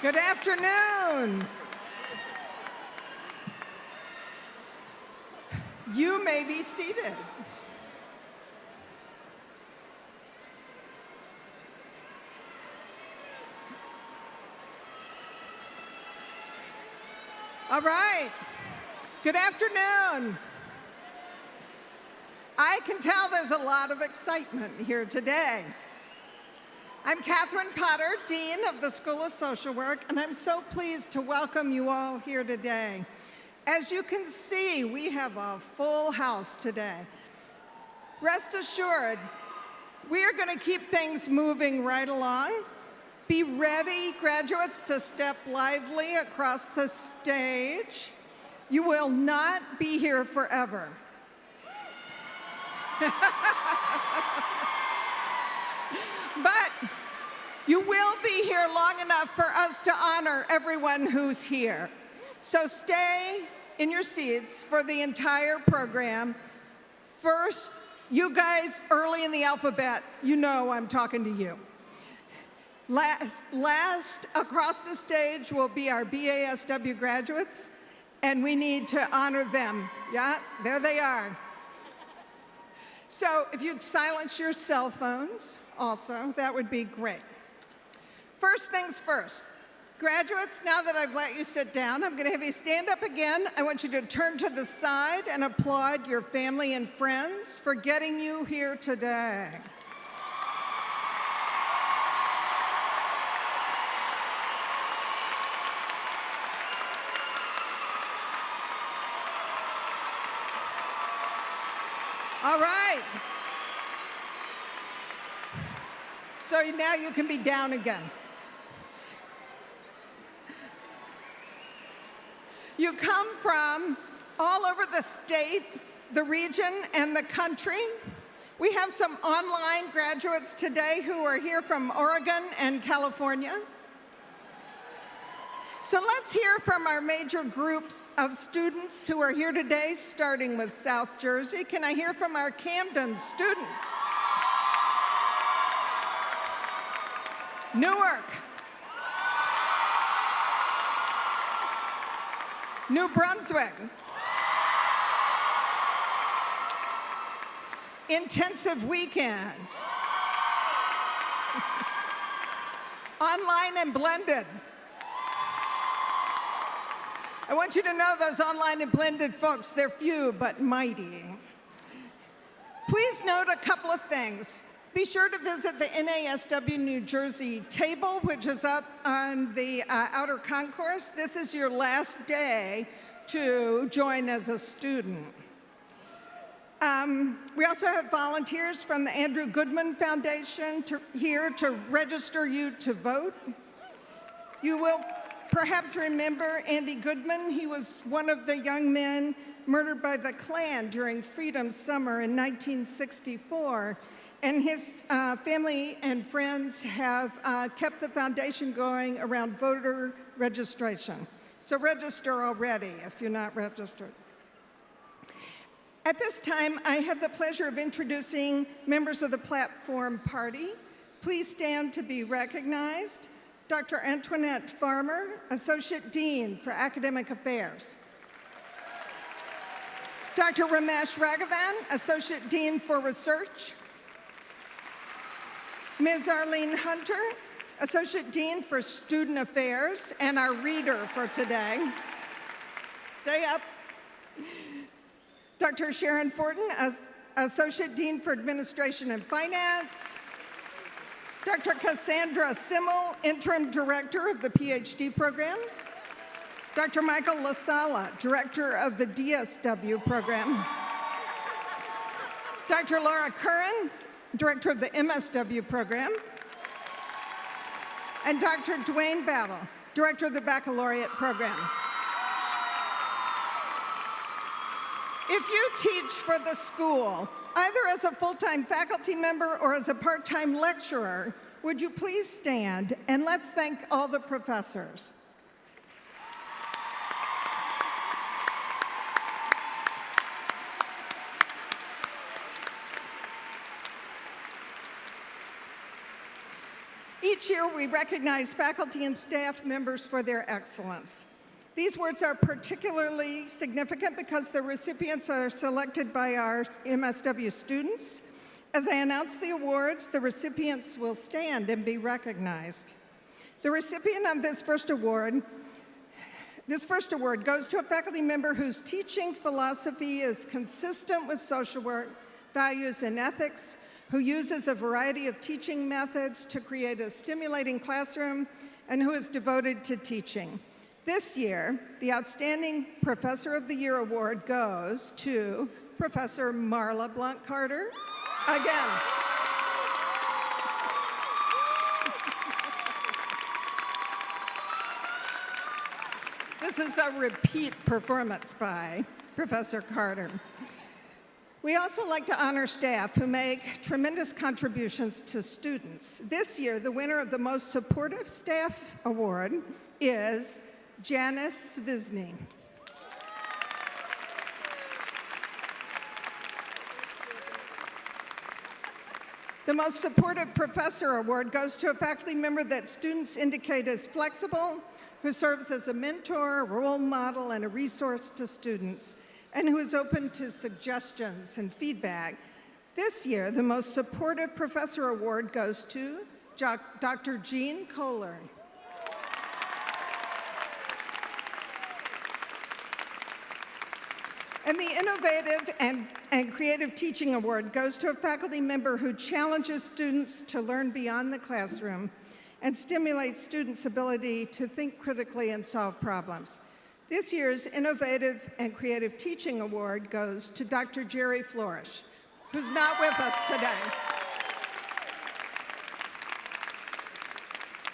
Good afternoon. You may be seated. All right. Good afternoon. I can tell there's a lot of excitement here today. I'm Catherine Potter, Dean of the School of Social Work, and I'm so pleased to welcome you all here today. As you can see, we have a full house today. Rest assured, we are going to keep things moving right along. Be ready, graduates, to step lively across the stage. You will not be here forever. But you will be here long enough for us to honor everyone who's here. So stay in your seats for the entire program. First, you guys early in the alphabet, you know I'm talking to you. Last across the stage will be our BASW graduates, and we need to honor them. Yeah, there they are. So if you'd silence your cell phones also, that would be great. First things first. Graduates, now that I've let you sit down, I'm going to have you stand up again. I want you to turn to the side and applaud your family and friends for getting you here today. All right. So now you can be down again. You come from all over the state, the region, and the country. We have some online graduates today who are here from Oregon and California. So let's hear from our major groups of students who are here today, starting with South Jersey. Can I hear from our Camden students? Newark. New Brunswick. Intensive weekend. Online and blended. I want you to know those online and blended folks, they're few but mighty. Please note a couple of things. Be sure to visit the NASW New Jersey table, which is up on the outer concourse. This is your last day to join as a student. We also have volunteers from the Andrew Goodman Foundation here to register you to vote. You will perhaps remember Andy Goodman. He was one of the young men murdered by the Klan during Freedom Summer in 1964. And his family and friends have kept the foundation going around voter registration. So register already if you're not registered. At this time, I have the pleasure of introducing members of the platform party. Please stand to be recognized. Dr. Antoinette Farmer, Associate Dean for Academic Affairs. Dr. Ramesh Raghavan, Associate Dean for Research. Ms. Arlene Hunter, Associate Dean for Student Affairs, and our reader for today. Stay up. Dr. Sharon Fortin, Associate Dean for Administration and Finance. Dr. Cassandra Simmel, Interim Director of the PhD program. Dr. Michael LaSala, Director of the DSW program. Dr. Laura Curran, Director of the MSW program. And Dr. Dwayne Battle, Director of the Baccalaureate program. If you teach for the school, either as a full-time faculty member or as a part-time lecturer, would you please stand and let's thank all the professors. Each year, we recognize faculty and staff members for their excellence. These awards are particularly significant because the recipients are selected by our MSW students. As I announce the awards, the recipients will stand and be recognized. The recipient of this first award goes to a faculty member whose teaching philosophy is consistent with social work, values, and ethics, who uses a variety of teaching methods to create a stimulating classroom, and who is devoted to teaching. This year, the Outstanding Professor of the Year award goes to Professor Marla Blunt-Carter. Again. This is a repeat performance by Professor Carter. We also like to honor staff who make tremendous contributions to students. This year, the winner of the Most Supportive Staff Award is Janice Svisny. The Most Supportive Professor Award goes to a faculty member that students indicate is flexible, who serves as a mentor, a role model, and a resource to students, and who is open to suggestions and feedback. This year, the Most Supportive Professor Award goes to Dr. Jean Kohler. And the Innovative and Creative Teaching Award goes to a faculty member who challenges students to learn beyond the classroom and stimulates students' ability to think critically and solve problems. This year's Innovative and Creative Teaching Award goes to Dr. Jerry Flourish, who's not with us today.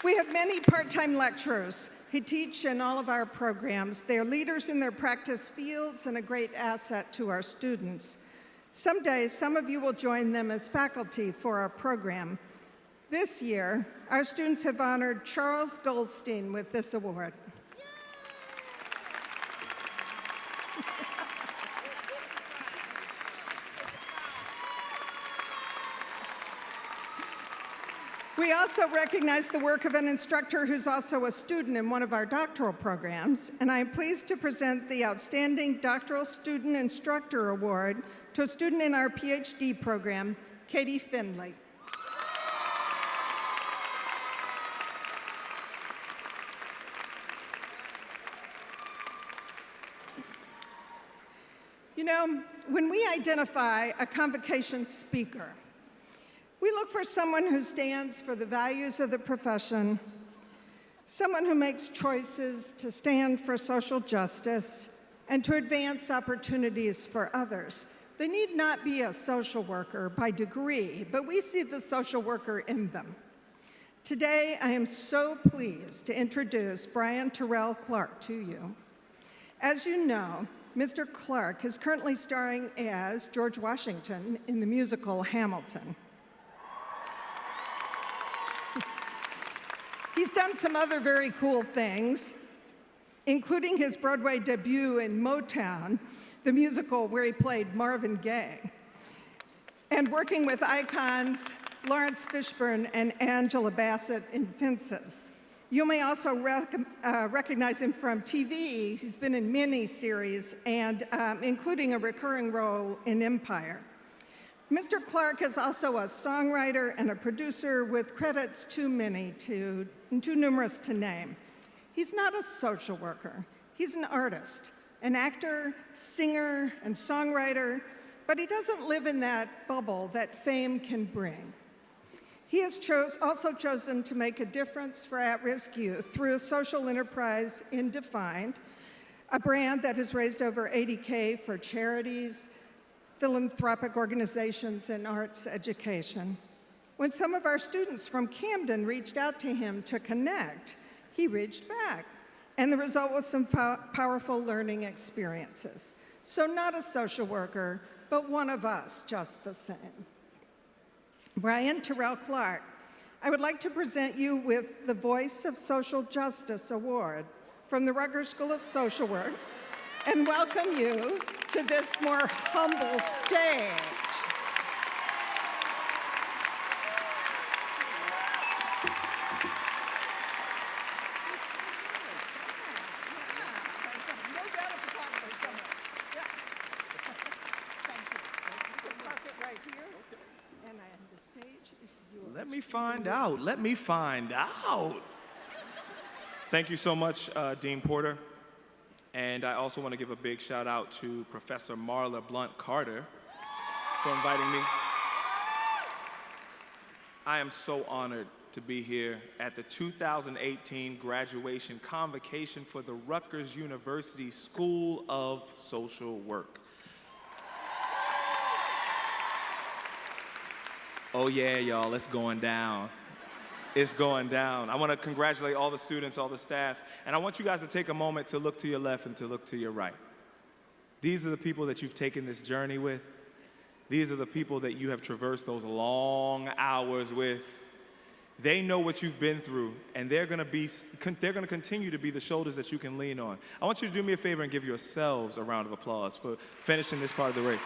We have many part-time lecturers who teach in all of our programs. They are leaders in their practice fields and a great asset to our students. Someday, some of you will join them as faculty for our program. This year, our students have honored Charles Goldstein with this award. We also recognize the work of an instructor who's also a student in one of our doctoral programs, and I am pleased to present the Outstanding Doctoral Student Instructor Award to a student in our PhD program, Katie Finley. You know, when we identify a convocation speaker, we look for someone who stands for the values of the profession, someone who makes choices to stand for social justice and to advance opportunities for others. They need not be a social worker by degree, but we see the social worker in them. Today, I am so pleased to introduce Bryan Terrell Clark to you. As you know, Mr. Clark is currently starring as George Washington in the musical Hamilton. He's done some other very cool things, including his Broadway debut in Motown, the musical where he played Marvin Gaye, and working with icons Lawrence Fishburne and Angela Bassett in Fences. You may also recognize him from TV. He's been in many series, and including a recurring role in Empire. Mr. Clark is also a songwriter and a producer with credits too numerous to name. He's not a social worker. He's an artist, an actor, singer, and songwriter, but he doesn't live in that bubble that fame can bring. He has also chosen to make a difference for at-risk youth through a social enterprise in Defined, a brand that has raised over $80K for charities, philanthropic organizations, and arts education. When some of our students from Camden reached out to him to connect, he reached back, and the result was some powerful learning experiences. So not a social worker, but one of us just the same. Bryan Terrell Clark, I would like to present you with the Voice of Social Justice Award from the Rutgers School of Social Work, and welcome you to this more humble stage. me find out. Let me find out. Thank you so much, Dean Porter. And I also want to give a big shout out to Professor Marla Blunt Carter for inviting me. I am so honored to be here at the 2018 graduation convocation for the Rutgers University School of Social Work. Oh yeah, y'all, it's going down. It's going down. I want to congratulate all the students, all the staff, and I want you guys to take a moment to look to your left and to look to your right. These are the people that you've taken this journey with. These are the people that you have traversed those long hours with. They know what you've been through, and they're going to continue to be the shoulders that you can lean on. I want you to do me a favor and give yourselves a round of applause for finishing this part of the race.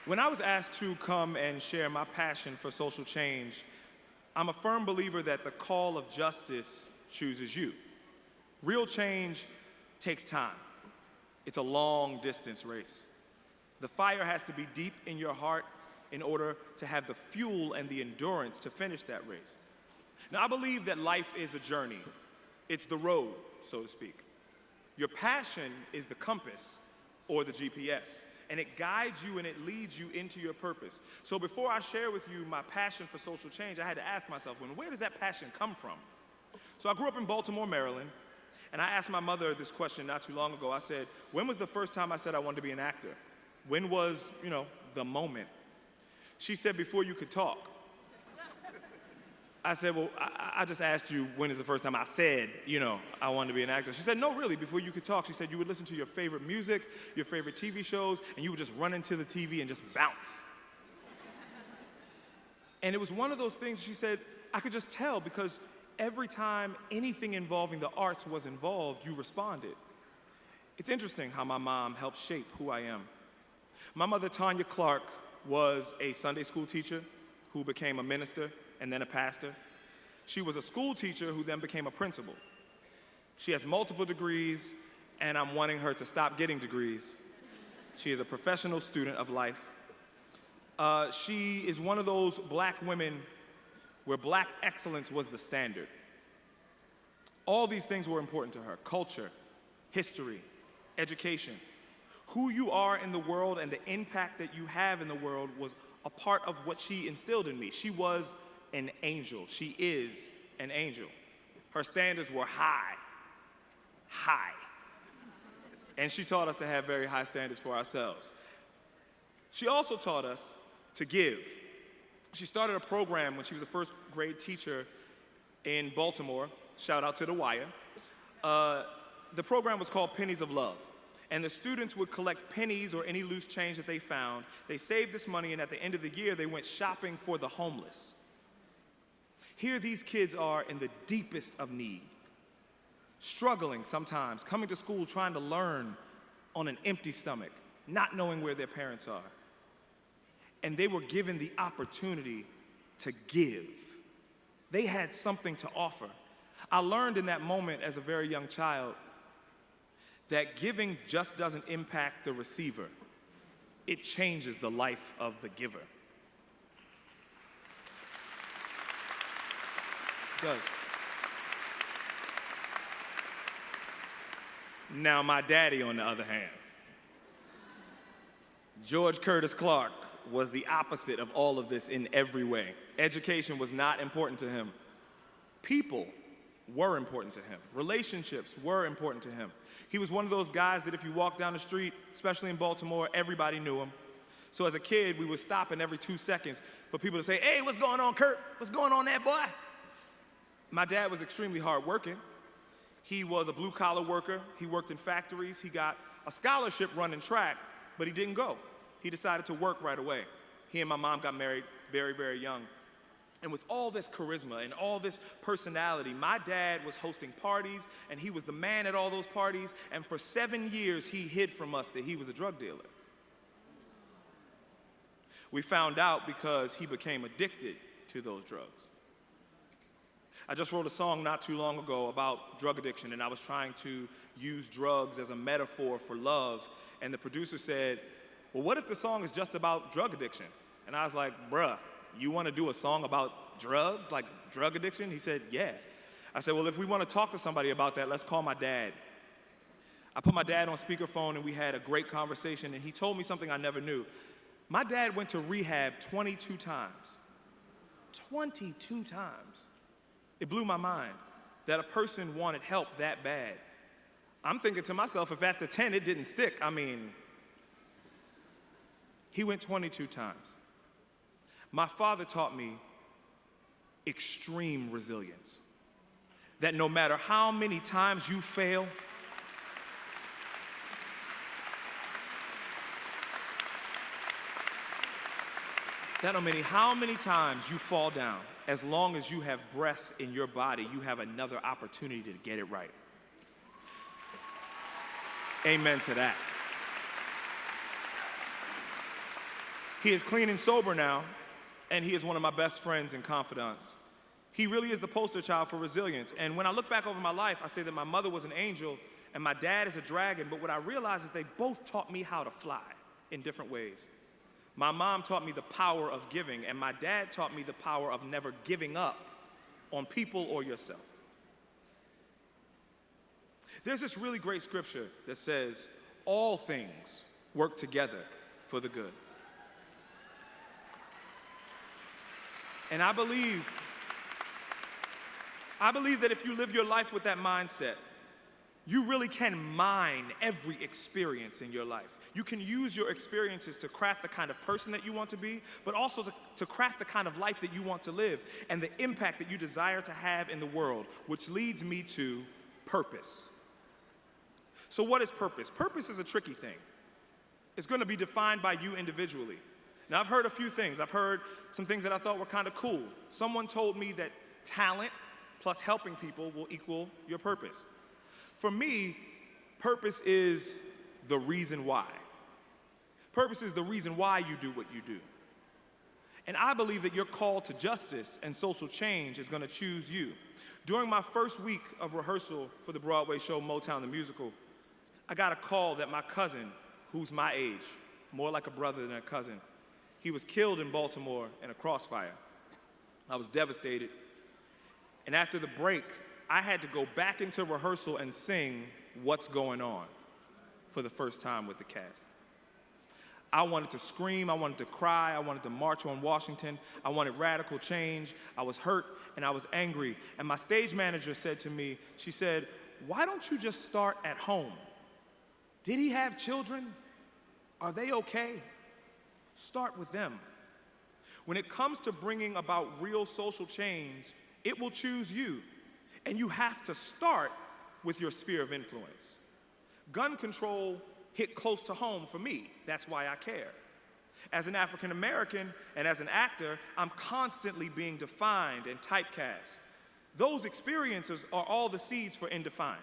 When I was asked to come and share my passion for social change, I'm a firm believer that the call of justice chooses you. Real change takes time. It's a long distance race. The fire has to be deep in your heart in order to have the fuel and the endurance to finish that race. Now, I believe that life is a journey. It's the road, so to speak. Your passion is the compass or the GPS, and it guides you and it leads you into your purpose. So before I share with you my passion for social change, I had to ask myself, where does that passion come from? So I grew up in Baltimore, Maryland, and I asked my mother this question not too long ago. I said, when was the first time I said I wanted to be an actor? When was, the moment? She said, before you could talk. I said, well, I just asked you when is the first time I said, I wanted to be an actor. She said, no, really, before you could talk. She said you would listen to your favorite music, your favorite TV shows, and you would just run into the TV and just bounce. And it was one of those things, she said, I could just tell because every time anything involving the arts was involved, you responded. It's interesting how my mom helped shape who I am. My mother, Tanya Clark, was a Sunday school teacher who became a minister and then a pastor. She was a school teacher who then became a principal. She has multiple degrees, and I'm wanting her to stop getting degrees. She is a professional student of life. She is one of those black women where black excellence was the standard. All these things were important to her: culture, history, education. Who you are in the world and the impact that you have in the world was a part of what she instilled in me. She was an angel. She is an angel. Her standards were high. And she taught us to have very high standards for ourselves. She also taught us to give. She started a program when she was a first grade teacher in Baltimore. Shout out to The Wire. The program was called Pennies of Love. And the students would collect pennies or any loose change that they found. They saved this money, and at the end of the year, they went shopping for the homeless. Here these kids are in the deepest of need, struggling sometimes, coming to school trying to learn on an empty stomach, not knowing where their parents are. And they were given the opportunity to give. They had something to offer. I learned in that moment as a very young child that giving just doesn't impact the receiver. It changes the life of the giver. It does. Now, my daddy, on the other hand, George Curtis Clark, was the opposite of all of this in every way. Education was not important to him. People were important to him. Relationships were important to him. He was one of those guys that if you walked down the street, especially in Baltimore, everybody knew him. So as a kid, we would stop in every 2 seconds for people to say, hey, what's going on, Kurt? What's going on there, boy? My dad was extremely hardworking. He was a blue-collar worker. He worked in factories. He got a scholarship running track, but he didn't go. He decided to work right away. He and my mom got married very, very young. And with all this charisma and all this personality, my dad was hosting parties, and he was the man at all those parties, and for 7 years, he hid from us that he was a drug dealer. We found out because he became addicted to those drugs. I just wrote a song not too long ago about drug addiction, and I was trying to use drugs as a metaphor for love, and the producer said, well, what if the song is just about drug addiction? And I was like, bruh, you want to do a song about drugs, like drug addiction? He said, yeah. I said, well, if we want to talk to somebody about that, let's call my dad. I put my dad on speakerphone and we had a great conversation, and he told me something I never knew. My dad went to rehab 22 times. 22 times. It blew my mind that a person wanted help that bad. I'm thinking to myself, if after 10 it didn't stick, he went 22 times. My father taught me extreme resilience. That no matter how many times you fail, that no matter how many times you fall down, as long as you have breath in your body, you have another opportunity to get it right. Amen to that. He is clean and sober now, and he is one of my best friends and confidants. He really is the poster child for resilience. And when I look back over my life, I say that my mother was an angel and my dad is a dragon, but what I realize is they both taught me how to fly in different ways. My mom taught me the power of giving, and my dad taught me the power of never giving up on people or yourself. There's this really great scripture that says, all things work together for the good. And I believe that if you live your life with that mindset, you really can mine every experience in your life. You can use your experiences to craft the kind of person that you want to be, but also to craft the kind of life that you want to live and the impact that you desire to have in the world, which leads me to purpose. So what is purpose? Purpose is a tricky thing. It's going to be defined by you individually. Now, I've heard a few things. I've heard some things that I thought were kind of cool. Someone told me that talent plus helping people will equal your purpose. For me, purpose is the reason why. Purpose is the reason why you do what you do. And I believe that your call to justice and social change is going to choose you. During my first week of rehearsal for the Broadway show Motown the Musical, I got a call that my cousin, who's my age, more like a brother than a cousin, he was killed in Baltimore in a crossfire. I was devastated. And after the break, I had to go back into rehearsal and sing What's Going On for the first time with the cast. I wanted to scream, I wanted to cry, I wanted to march on Washington, I wanted radical change, I was hurt and I was angry. And my stage manager said to me, she said, why don't you just start at home? Did he have children? Are they okay? Start with them. When it comes to bringing about real social change, it will choose you. And you have to start with your sphere of influence. Gun control hit close to home for me. That's why I care. As an African American and as an actor, I'm constantly being defined and typecast. Those experiences are all the seeds for Indefined.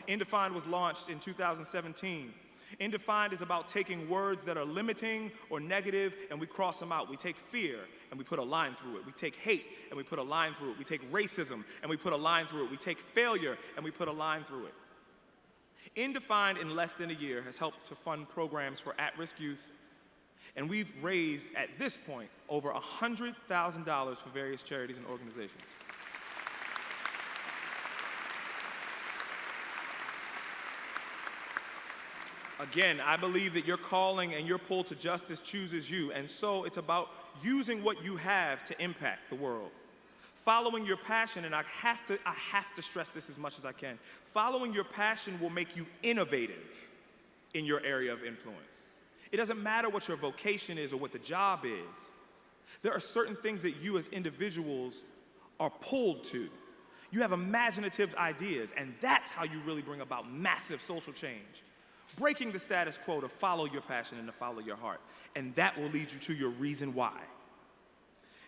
Indefined was launched in 2017. Indefined is about taking words that are limiting or negative and we cross them out. We take fear and we put a line through it. We take hate and we put a line through it. We take racism and we put a line through it. We take failure and we put a line through it. Indefined in less than a year has helped to fund programs for at-risk youth, and we've raised, at this point, over $100,000 for various charities and organizations. Again, I believe that your calling and your pull to justice chooses you, and so it's about using what you have to impact the world. Following your passion, and I have to stress this as much as I can, following your passion will make you innovative in your area of influence. It doesn't matter what your vocation is or what the job is. There are certain things that you as individuals are pulled to. You have imaginative ideas, and that's how you really bring about massive social change. Breaking the status quo to follow your passion and to follow your heart. And that will lead you to your reason why.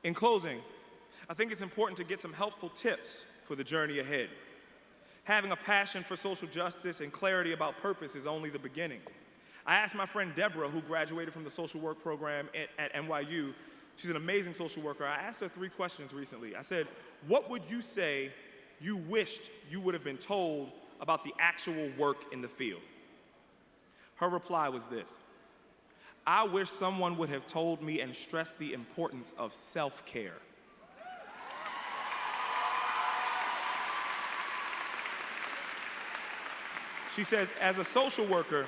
In closing, I think it's important to get some helpful tips for the journey ahead. Having a passion for social justice and clarity about purpose is only the beginning. I asked my friend Deborah, who graduated from the social work program at NYU, she's an amazing social worker, I asked her 3 questions recently. I said, what would you say you wished you would have been told about the actual work in the field? Her reply was this: I wish someone would have told me and stressed the importance of self-care. She says, as a social worker,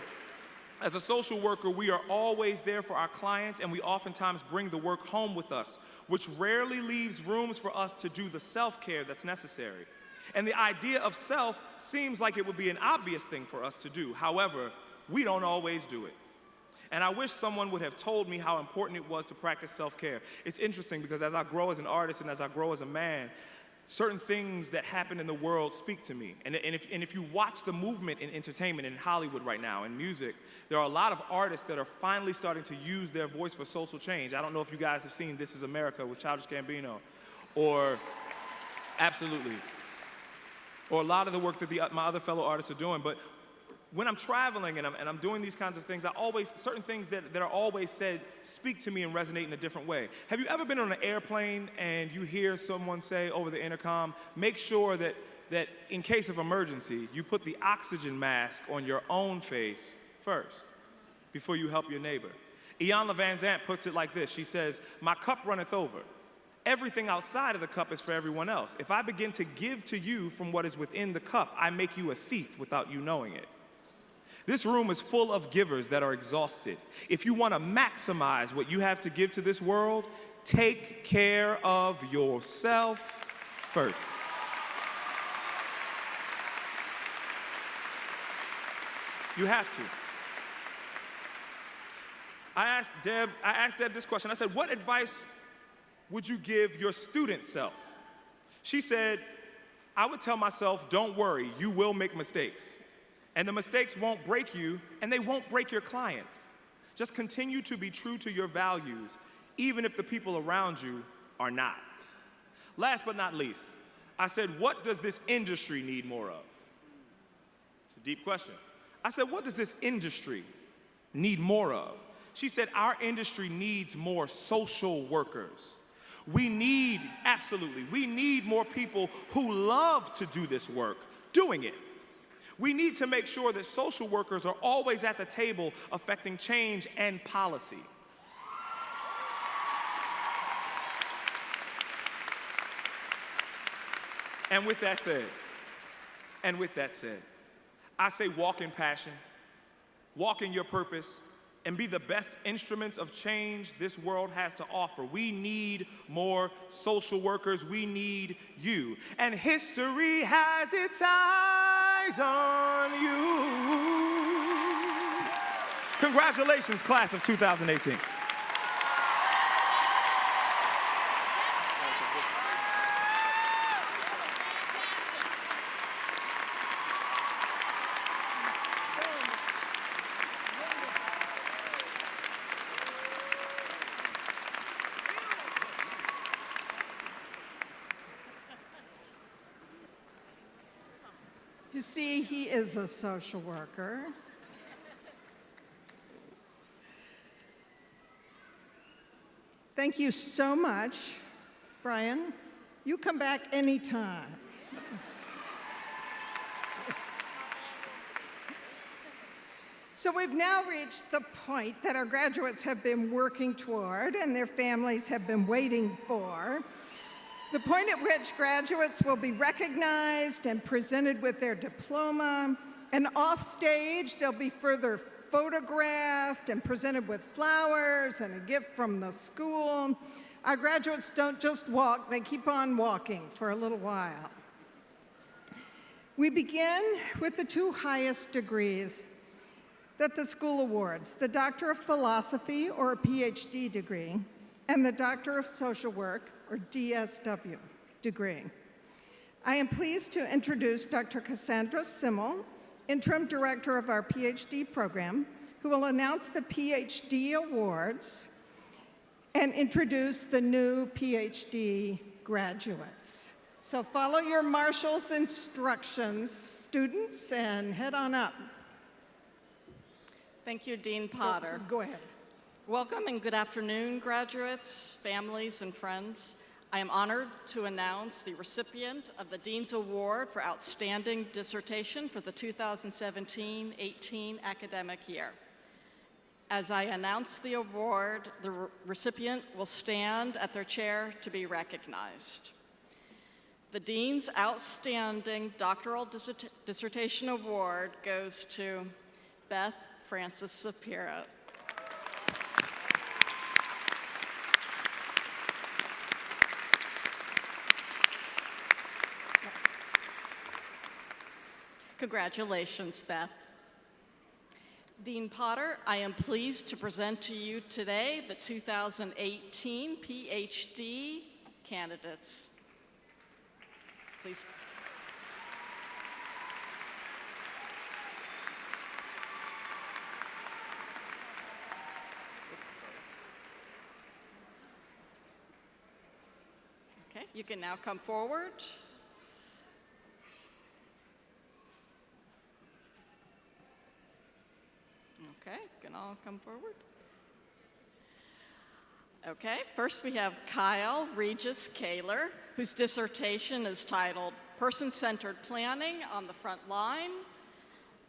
we are always there for our clients, and we oftentimes bring the work home with us, which rarely leaves rooms for us to do the self-care that's necessary. And the idea of self seems like it would be an obvious thing for us to do. However, we don't always do it. And I wish someone would have told me how important it was to practice self-care. It's interesting because as I grow as an artist and as I grow as a man, certain things that happen in the world speak to me. And if you watch the movement in entertainment in Hollywood right now, in music, there are a lot of artists that are finally starting to use their voice for social change. I don't know if you guys have seen This Is America with Childish Gambino, or absolutely, or a lot of the work that my other fellow artists are doing. But when I'm traveling and I'm doing these kinds of things, certain things that are always said speak to me and resonate in a different way. Have you ever been on an airplane and you hear someone say over the intercom, make sure that in case of emergency, you put the oxygen mask on your own face first before you help your neighbor? Iyanla Vanzant puts it like this. She says, my cup runneth over. Everything outside of the cup is for everyone else. If I begin to give to you from what is within the cup, I make you a thief without you knowing it. This room is full of givers that are exhausted. If you want to maximize what you have to give to this world, take care of yourself first. You have to. I asked Deb this question. I said, what advice would you give your student self? She said, I would tell myself, don't worry, you will make mistakes. And the mistakes won't break you, and they won't break your clients. Just continue to be true to your values, even if the people around you are not. Last but not least, I said, what does this industry need more of? It's a deep question. I said, what does this industry need more of? She said, our industry needs more social workers. We need more people who love to do this work, doing it. We need to make sure that social workers are always at the table affecting change and policy. And with that said, I say walk in passion, walk in your purpose, and be the best instruments of change this world has to offer. We need more social workers. We need you. And history has its eyes on you. Congratulations, class of 2018. You see, he is a social worker. Thank you so much, Bryan. You come back anytime. So we've now reached the point that our graduates have been working toward and their families have been waiting for. The point at which graduates will be recognized and presented with their diploma, and off stage they'll be further photographed and presented with flowers and a gift from the school. Our graduates don't just walk, they keep on walking for a little while. We begin with the two highest degrees that the school awards, the Doctor of Philosophy, or a PhD degree, and the Doctor of Social Work, or DSW degree. I am pleased to introduce Dr. Cassandra Simmel, Interim Director of our PhD program, who will announce the PhD awards and introduce the new PhD graduates. So follow your marshal's instructions, students, and head on up. Thank you, Dean Potter. Go ahead. Welcome and good afternoon, graduates, families, and friends. I am honored to announce the recipient of the Dean's Award for Outstanding Dissertation for the 2017-18 academic year. As I announce the award, the recipient will stand at their chair to be recognized. The Dean's Outstanding Doctoral Dissertation Award goes to Beth Francis Sapiro. Congratulations, Beth. Dean Potter, I am pleased to present to you today the 2018 PhD candidates. Please. Okay, you can now come forward. Okay, can all come forward? Okay, first we have Kyle Regis Kaler, whose dissertation is titled Person-Centered Planning on the Front Line,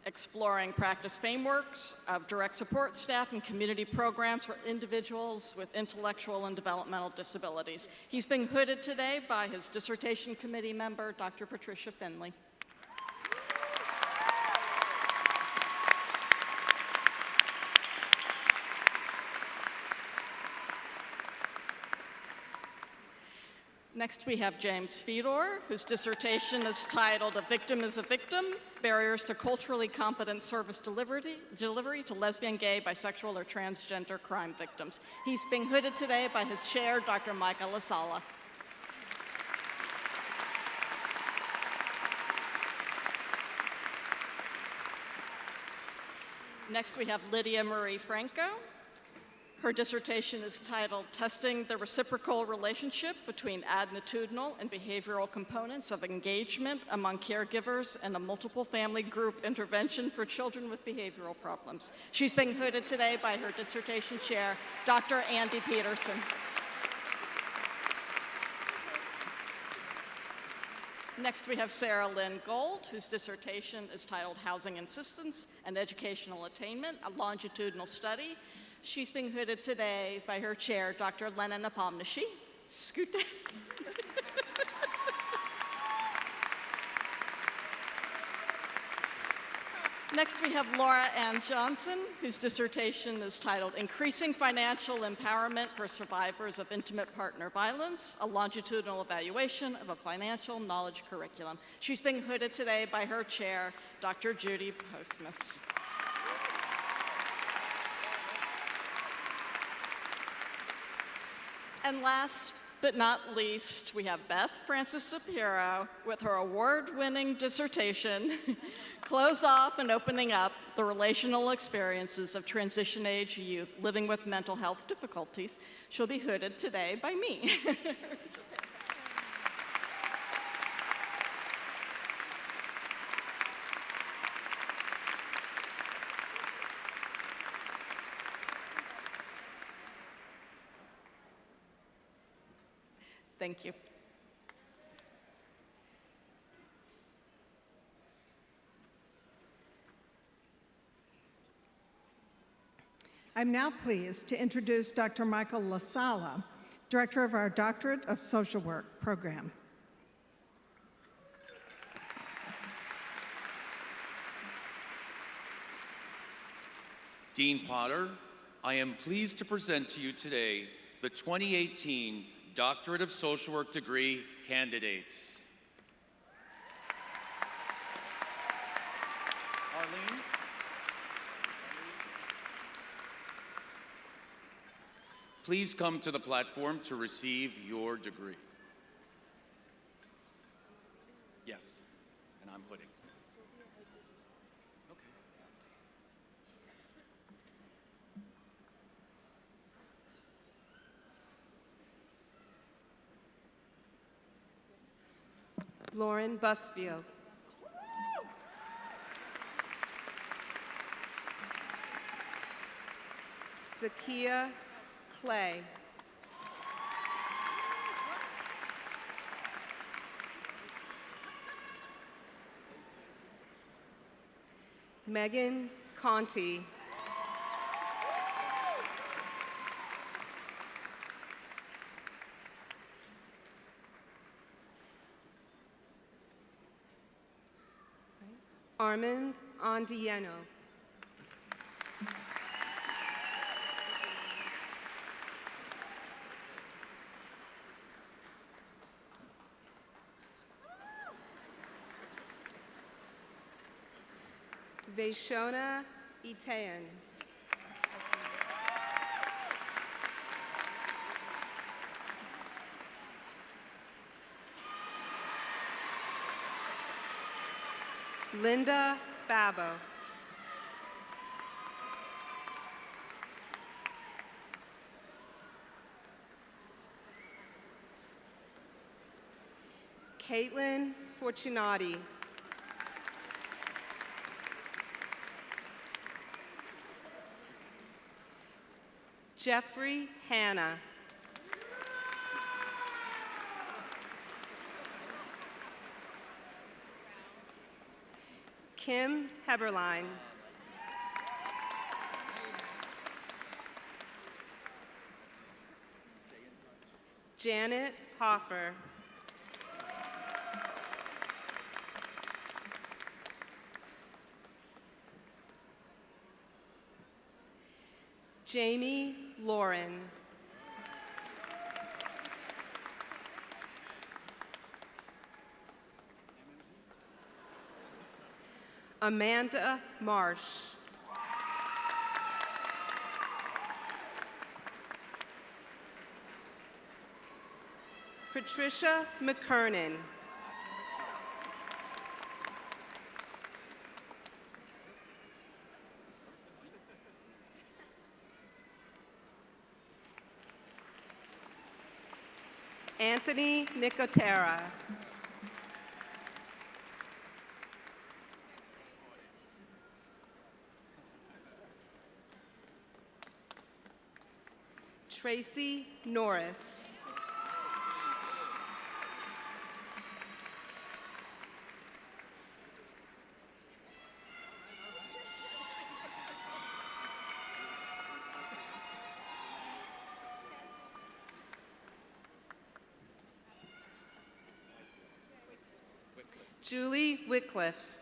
Exploring Practice Frameworks of Direct Support Staff and Community Programs for Individuals with Intellectual and Developmental Disabilities. He's being hooded today by his dissertation committee member, Dr. Patricia Finley. Next, we have James Fedor, whose dissertation is titled A Victim is a Victim, Barriers to Culturally Competent Service Delivery to Lesbian, Gay, Bisexual, or Transgender Crime Victims. He's being hooded today by his chair, Dr. Michael Lasala. Next, we have Lydia Marie Franco. Her dissertation is titled Testing the Reciprocal Relationship Between Attitudinal and Behavioral Components of Engagement Among Caregivers and a Multiple Family Group Intervention for Children with Behavioral Problems. She's being hooded today by her dissertation chair, Dr. Andy Peterson. Next, we have Sarah Lynn Gold, whose dissertation is titled Housing Assistance and Educational Attainment, a Longitudinal Study. She's being hooded today by her chair, Dr. Lena Nepomniachtchi. Scoot down. Next, we have Laura Ann Johnson, whose dissertation is titled Increasing Financial Empowerment for Survivors of Intimate Partner Violence, a Longitudinal Evaluation of a Financial Knowledge Curriculum. She's being hooded today by her chair, Dr. Judy Postmus. And last but not least, we have Beth Francis Sapiro with her award-winning dissertation, Close Off and Opening Up the Relational Experiences of Transition-Age Youth Living with Mental Health Difficulties. She'll be hooded today by me. Thank you. I'm now pleased to introduce Dr. Michael Lasala, Director of our Doctorate of Social Work program. Dean Potter, I am pleased to present to you today the 2018 Doctorate of Social Work degree candidates. Arlene? Please come to the platform to receive your degree. Yes, and I'm hooding. Okay. Lauren Busfield. Zakia Clay. Megan Conti. Armand Ondieno. Vaishona Itayan. Linda Fabo. Caitlin Fortunati. Jeffrey Hanna. Kim Heberlein. Janet Hoffer. Jamie Lauren. Amanda Marsh. Patricia McKernan. Anthony Nicotera. Tracy Norris. Julie Wycliffe.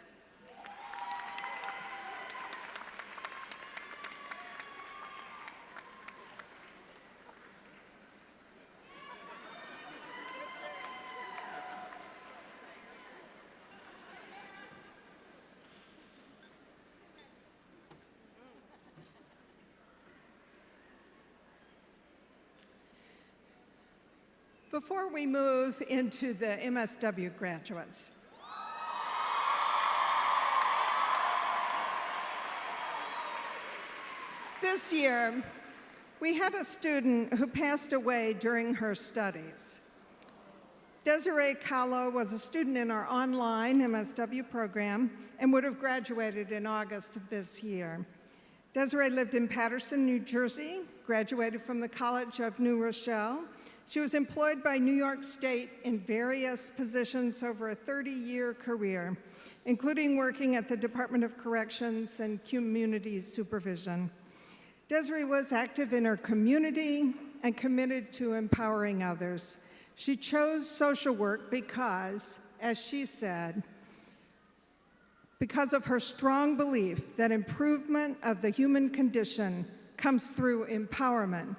Before we move into the MSW graduates, this year, we had a student who passed away during her studies. Desiree Kahlo was a student in our online MSW program and would have graduated in August of this year. Desiree lived in Paterson, New Jersey, graduated from the College of New Rochelle. She was employed by New York State in various positions over a 30-year career, including working at the Department of Corrections and Community Supervision. Desiree was active in her community and committed to empowering others. She chose social work because, as she said, because of her strong belief that improvement of the human condition comes through empowerment,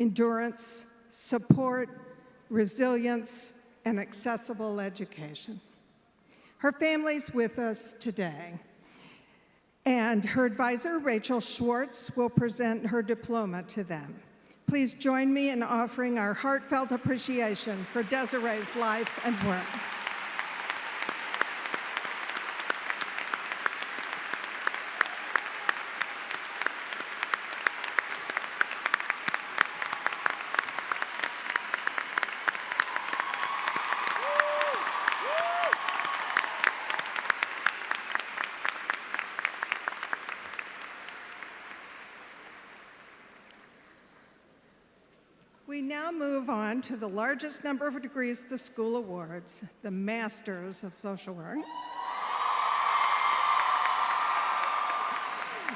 endurance, support, resilience, and accessible education. Her family's with us today, and her advisor, Rachel Schwartz, will present her diploma to them. Please join me in offering our heartfelt appreciation for Desiree's life and work. We now move on to the largest number of degrees the school awards, the Masters of Social Work.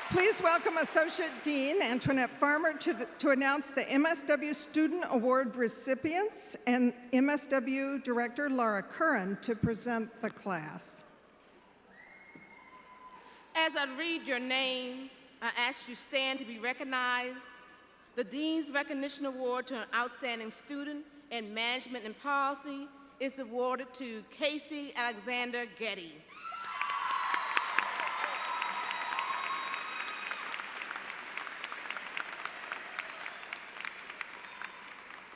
Please welcome Associate Dean Antoinette Farmer to announce the MSW Student Award recipients and MSW Director Laura Curran to present the class. As I read your name, I ask you stand to be recognized. The Dean's Recognition Award to an outstanding student in management and policy is awarded to Casey Alexander Getty.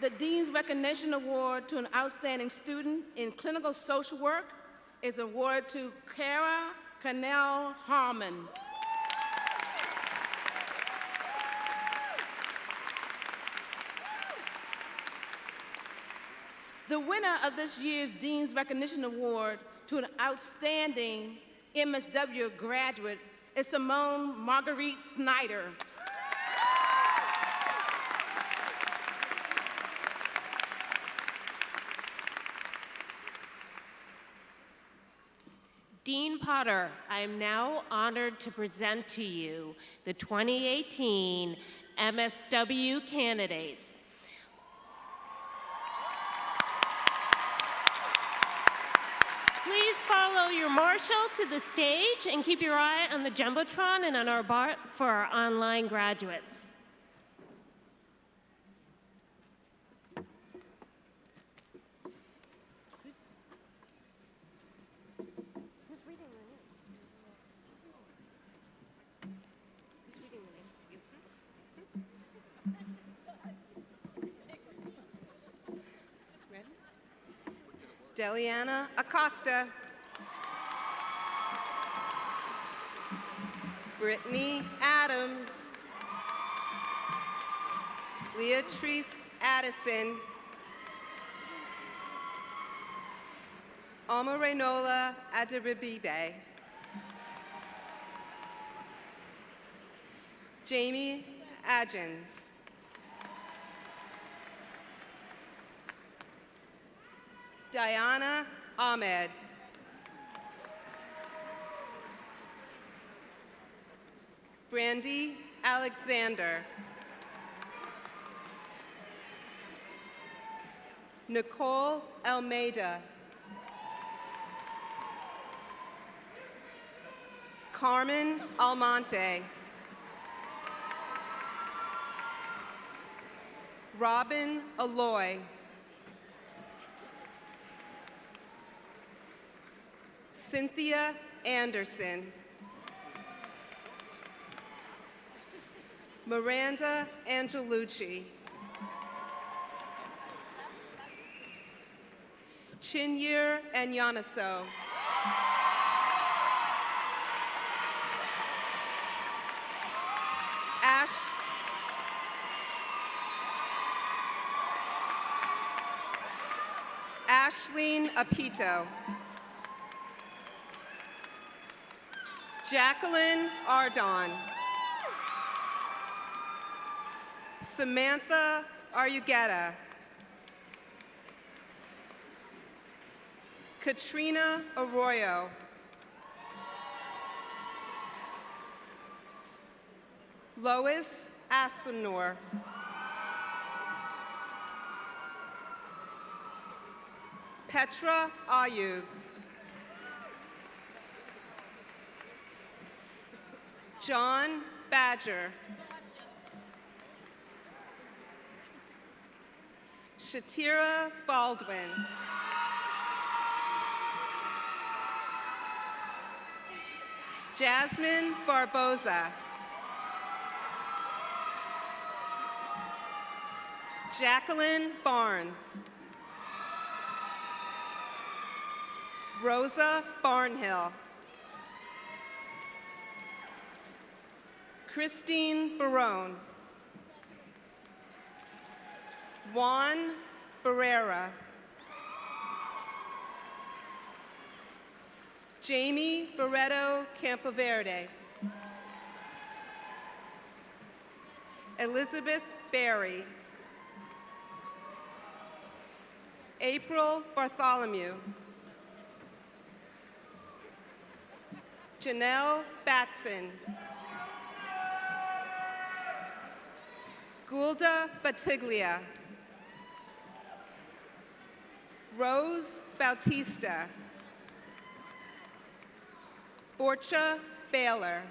The Dean's Recognition Award to an outstanding student in clinical social work is awarded to Kara Cannell Harmon. The winner of this year's Dean's Recognition Award to an outstanding MSW graduate is Simone Marguerite Snyder. Dean Potter, I am now honored to present to you the 2018 MSW candidates. Please follow your marshal to the stage and keep your eye on the Jumbotron and on our bar for our online graduates. Deliana Acosta. Brittany Adams. Leatrice Addison. Omarenola Adirabibe. Jamie Adjins. Diana Ahmed. Brandy Alexander. Nicole Almeida. Carmen Almonte. Robin Aloy. Cynthia Anderson. Miranda Angelucci. Chinyere Anyanaso. Ashleen Apito. Jacqueline Ardon. Samantha Argueta. Katrina Arroyo. Lois Asenor. Petra Ayub. John Badger. Shatira Baldwin. Jasmine Barboza. Jacqueline Barnes. Rosa Barnhill. Christine Barone. Juan Barrera. Jamie Barreto Campoverde. Elizabeth Berry. April Bartholomew. Janelle Batson. Gulda Batiglia. Rose Bautista. Borcha Baylor.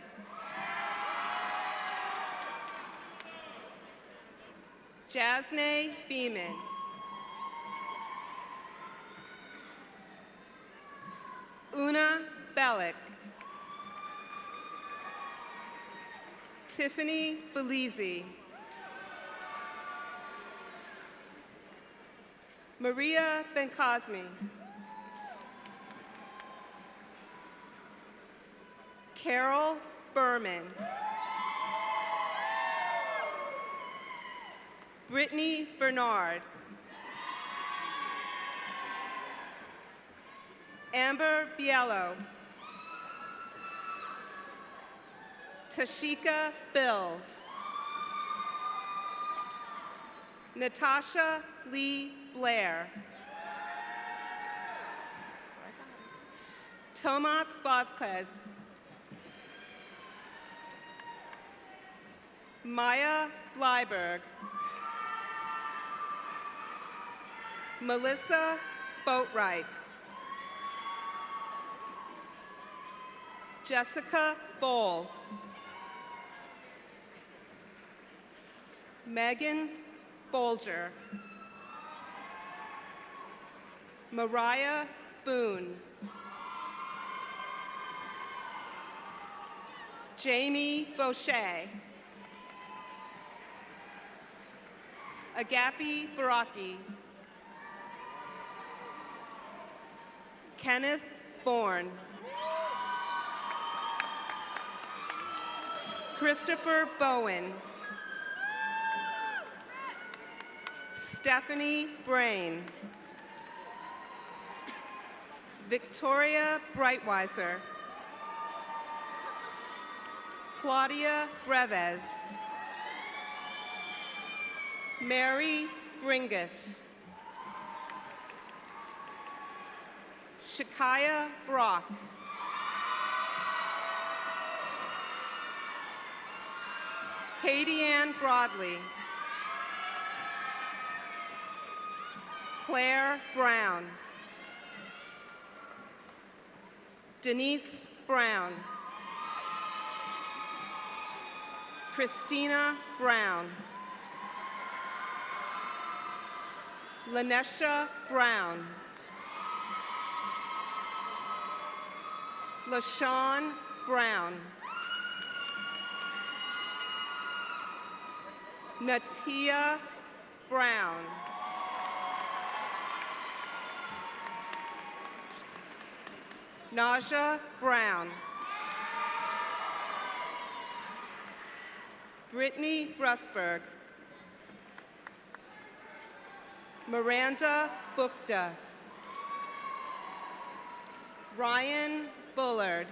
Jasne Beeman. Una Bellick. Tiffany Belize. Maria Bencosme. Carol Berman. Brittany Bernard. Amber Biello. Tashika Bills. Natasha Lee Blair. Tomas Vasquez. Maya Bleiberg. Melissa Boatwright. Jessica Bowles. Megan Bolger. Mariah Boone. Jamie Boucher. Agapi Baraki. Kenneth Bourne. Christopher Bowen. Stephanie Brain. Victoria Breitweiser. Claudia Breves. Mary Bringus. Shakaya Brock. Katie Ann Broadley. Claire Brown. Denise Brown. Christina Brown. Lanesha Brown. LaShawn Brown. Natia Brown. Naja Brown. Brittany Brusberg. Miranda Bukta. Ryan Bullard.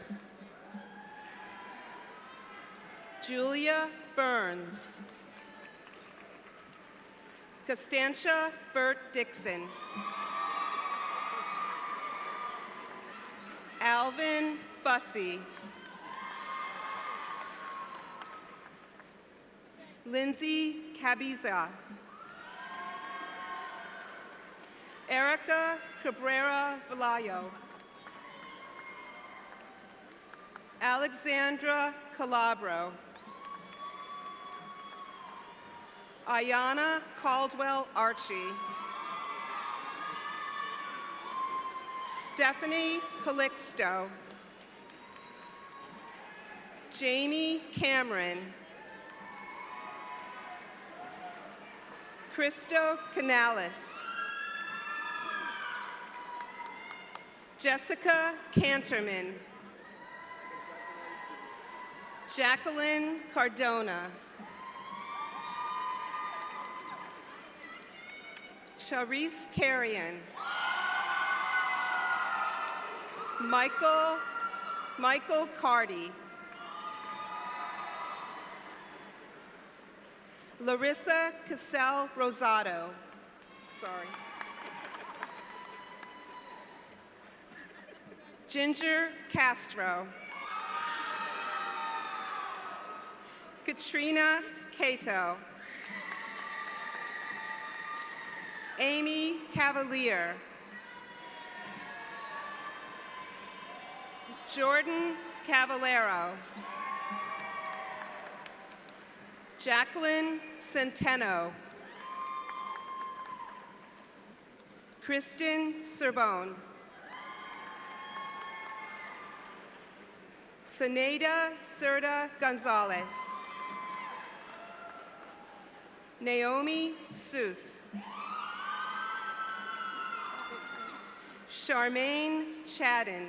Julia Burns. Costantia Burt Dixon. Alvin Bussey. Lindsay Cabiza. Erica Cabrera Valayo. Alexandra Calabro. Ayana Caldwell Archie. Stephanie Calixto. Jamie Cameron. Christo Canales. Jessica Canterman. Jacqueline Cardona. Charisse Carrion. Michael Cardy. Larissa Cassell Rosado. Sorry. Ginger Castro. Katrina Cato. Amy Cavalier. Jordan Cavallero. Jacqueline Centeno. Kristen Serbone. Seneda Serta Gonzalez. Naomi Seuss. Charmaine Chadden.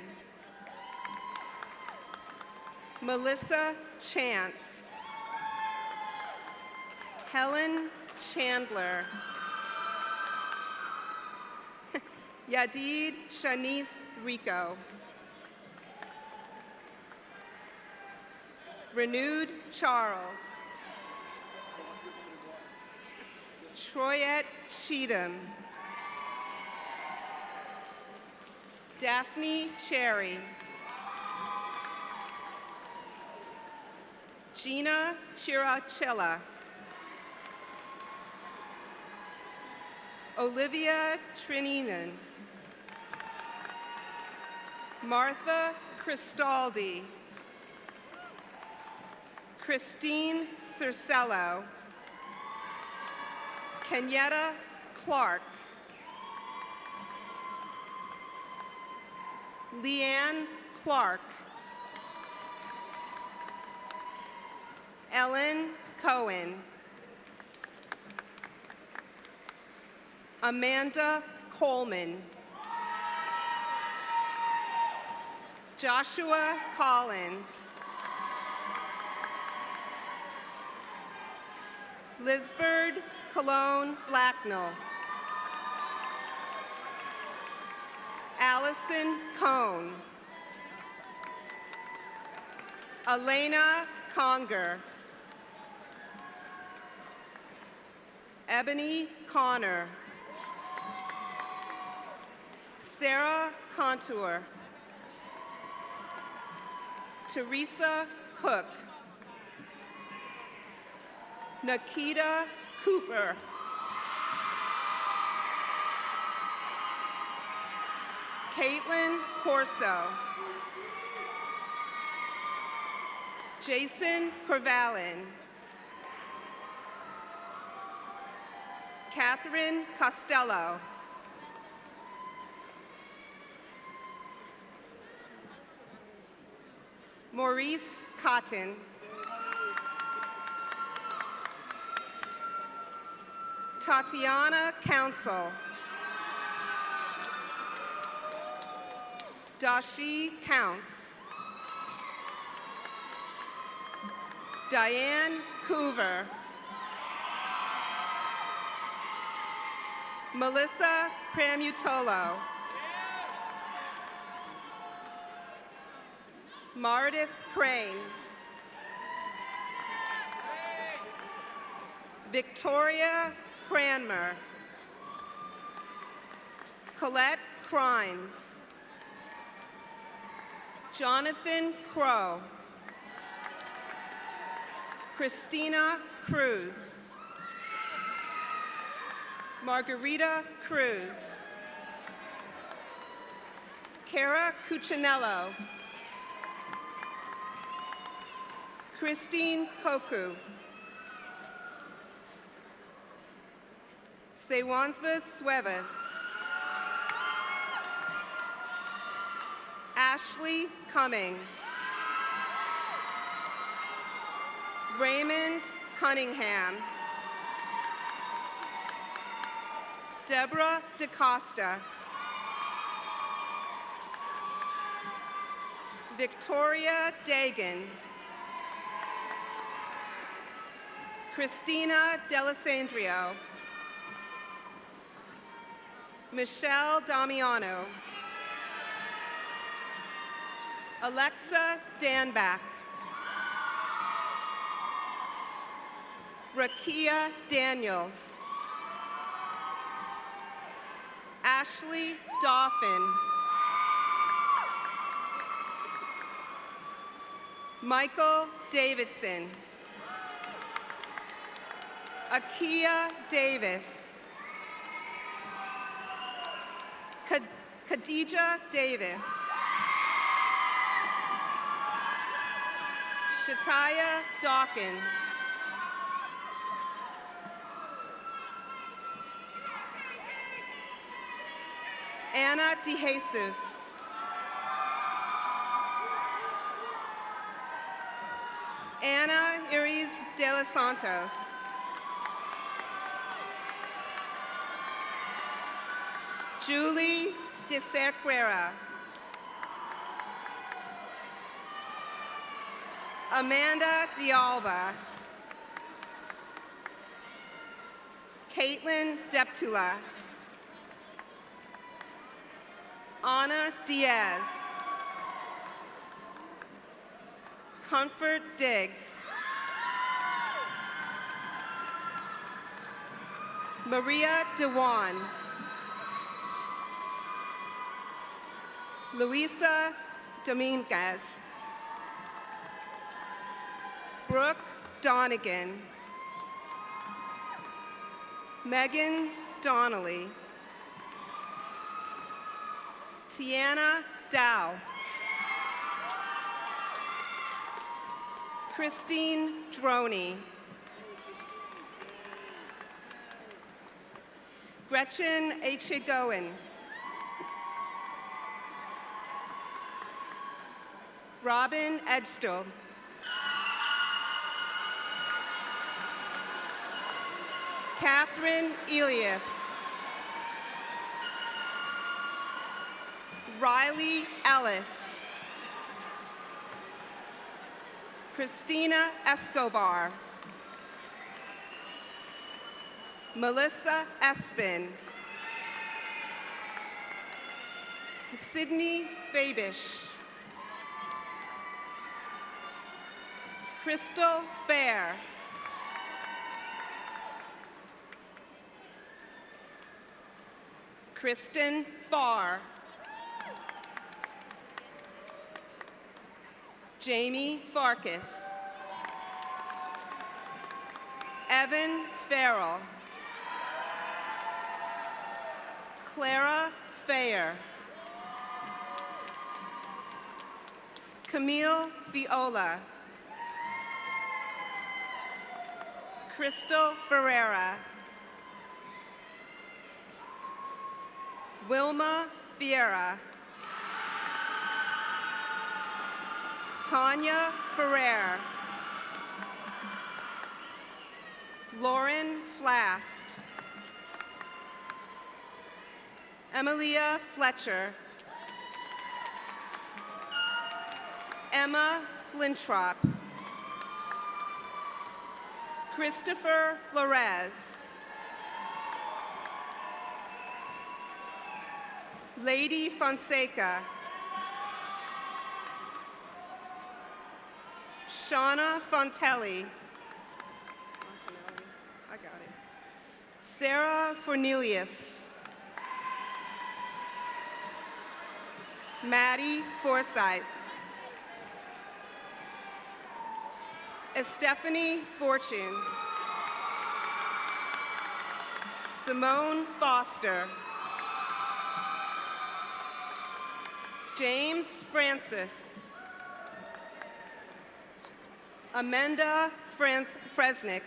Melissa Chance. Helen Chandler. Yadid Shanice Rico. Renewed Charles. Troyette Cheatham. Daphne Cherry. Gina Chirachilla. Olivia Trininan. Martha Cristaldi. Christine Cercello. Kenyetta Clark. Leanne Clark. Ellen Cohen. Amanda Coleman. Joshua Collins. Lisbeth Cologne Blacknell. Allison Cohn. Elena Conger. Ebony Connor. Sarah Contour. Teresa Cook. Nikita Cooper. Caitlin Corso. Jason Corvalin. Catherine Costello. Maurice Cotton. Tatiana Council. Dashi Counts. Diane Coover. Melissa Pramutolo. Meredith Crane. Victoria Cranmer. Colette Crines. Jonathan Crow. Christina Cruz. Margarita Cruz. Cara Cuccinello. Christine Koku. Sewansva Suevas. Ashley Cummings. Raymond Cunningham. Deborah DaCosta. Victoria Dagan. Christina Delisandrio. Michelle Damiano. Alexa Danbach. Rakia Daniels. Ashley Dauphin. Michael Davidson. Akia Davis. Khadija Davis. Shataya Dawkins. Ana De Jesus. Ana Iris de los Santos. Julie de Cerquera. Amanda Dialba. Caitlin Deptula. Ana Diaz. Comfort Diggs. Maria Dewan. Luisa Dominguez. Brooke Donegan. Megan Donnelly. Tiana Dow. Christine Droney. Gretchen Echegoen. Robin Edgel. Catherine Elias. Riley Ellis. Christina Escobar. Melissa Espin. Sydney Fabish. Crystal Fair. Kristen Farr. Jamie Farkas. Evan Farrell. Clara Fayer. Camille Viola. Crystal Ferreira. Wilma Fiera. Tanya Ferrer. Lauren Flast. Emilia Fletcher. Emma Flintrop. Christopher Flores. Lady Fonseca. Shauna Fontelli. I got it. Sarah Fornelius. Maddie Forsyth. Stephanie Fortune. Simone Foster. James Francis. Amanda Fresnix.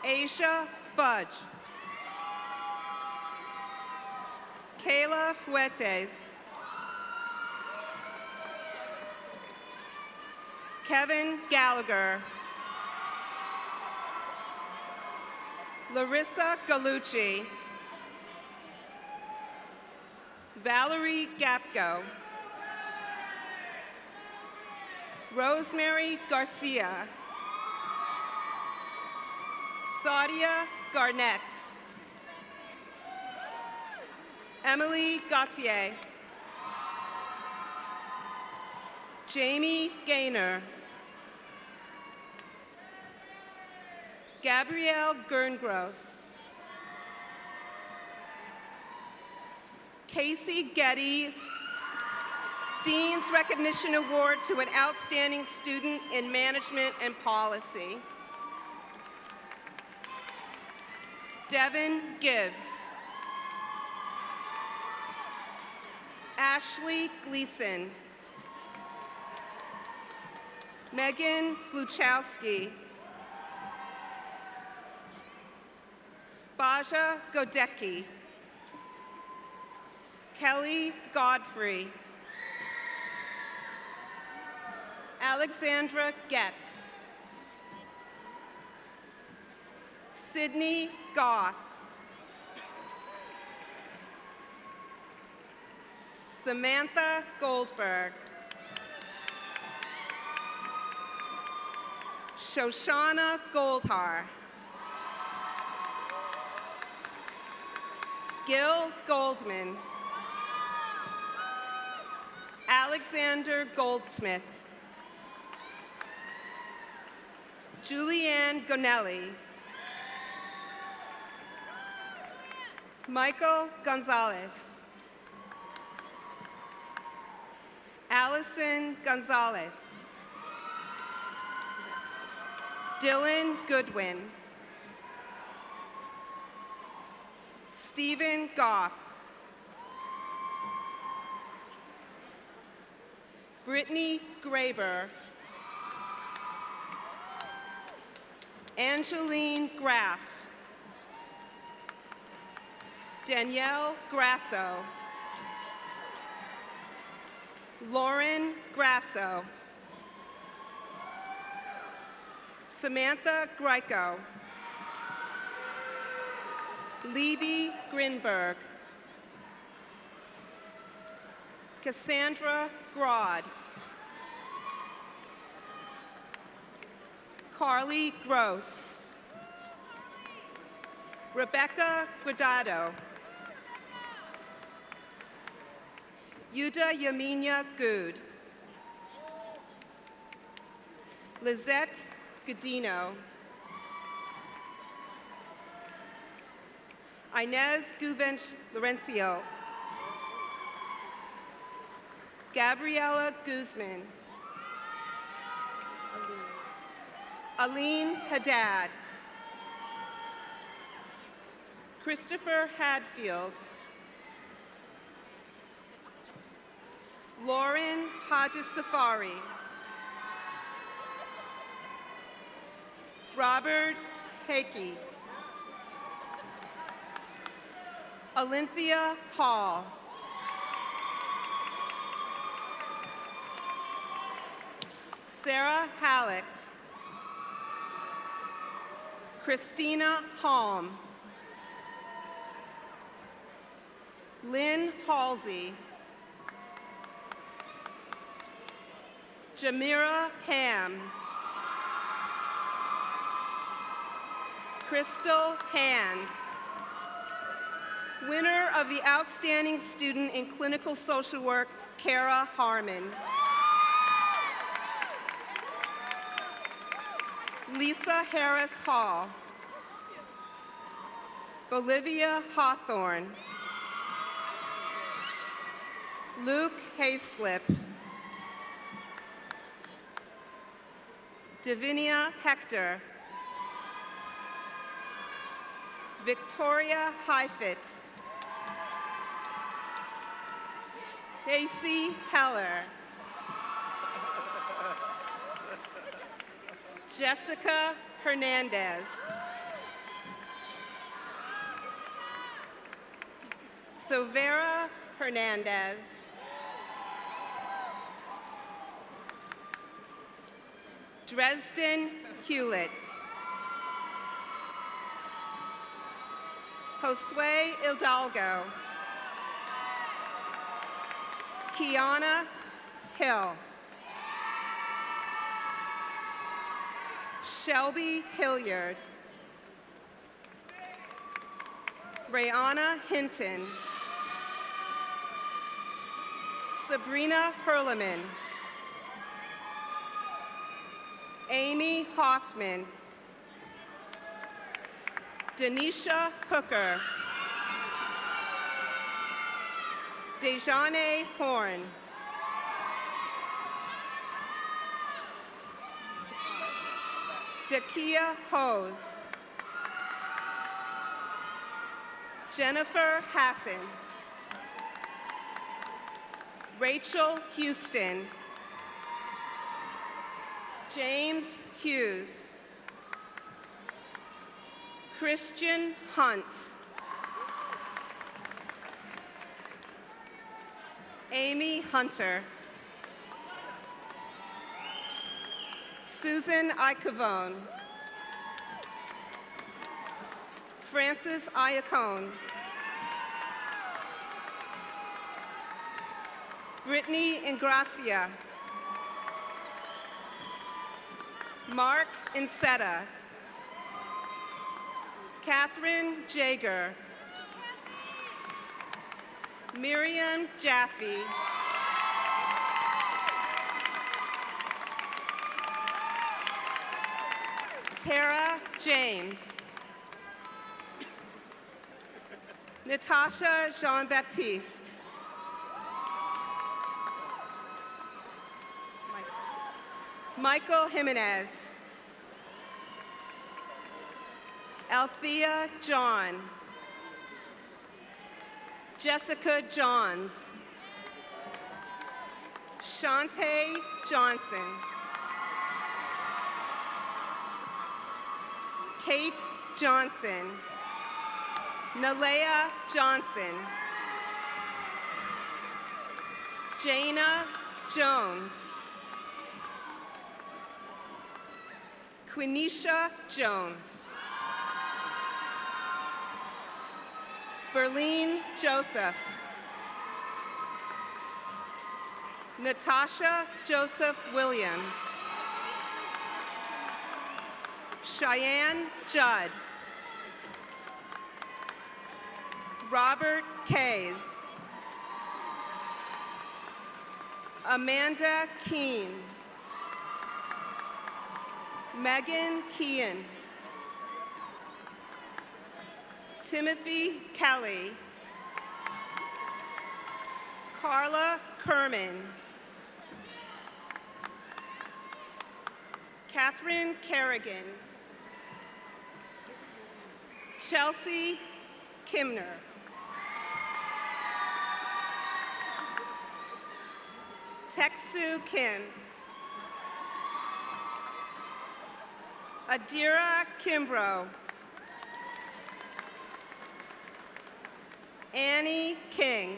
Aisha Fudge. Kayla Fuertes. Kevin Gallagher. Larissa Galucci. Valerie Gapko. Rosemary Garcia. Sadia Garnett. Emily Gautier. Jamie Gaynor. Gabrielle Gerngross. Casey Getty, Dean's Recognition Award to an Outstanding Student in Management and Policy. Devin Gibbs. Ashley Gleason. Megan Gluchowski. Baja Godecki. Kelly Godfrey. Alexandra Getz. Sydney Goff. Samantha Goldberg. Shoshana Goldhar. Gil Goldman. Alexander Goldsmith. Julianne Gonelli. Michael Gonzalez. Allison Gonzalez. Dylan Goodwin. Stephen Goff. Brittany Graber. Angeline Graff. Danielle Grasso. Lauren Grasso. Samantha Greco. Libby Grinberg. Cassandra Grodd. Carly Gross. Rebecca Gradado. Yuda Yaminia Good. Lizette Godino. Inez Guvench Lorencio. Gabriela Guzman. Aline Haddad. Christopher Hadfield. Lauren Hodges Safari. Robert Hakey. Olympia Hall. Sarah Halleck. Christina Halm. Lynn Halsey. Jamira Ham. Crystal Hand. Winner of the Outstanding Student in Clinical Social Work, Kara Harmon. Lisa Harris Hall. Bolivia Hawthorne. Luke Hayslip. Davinia Hector. Victoria Heifetz. Stacy Heller. Jessica Hernandez. Sovera Hernandez. Dresden Hewlett. Josue Hidalgo. Kiana Hill. Shelby Hilliard. Rayana Hinton. Sabrina Herleman. Amy Hoffman. Denisha Hooker. Dejane Horn. Dakia Hose. Jennifer Hassan. Rachel Houston. James Hughes. Christian Hunt. Amy Hunter. Susan Icavone. Francis Iacone. Brittany Ingracia. Mark Insetta. Catherine Jager. Miriam Jaffe. Tara James. Natasha Jean-Baptiste. Michael Jimenez. Althea John. Jessica Johns. Shantae Johnson. Kate Johnson. Nalea Johnson. Jana Jones. Quenisha Jones. Berlene Joseph. Natasha Joseph Williams. Cheyenne Judd. Robert Kays. Amanda Keene. Megan Kean. Timothy Kelly. Carla Kerman. Catherine Kerrigan. Chelsea Kimner. Teksu Kim. Adira Kimbrough. Annie King.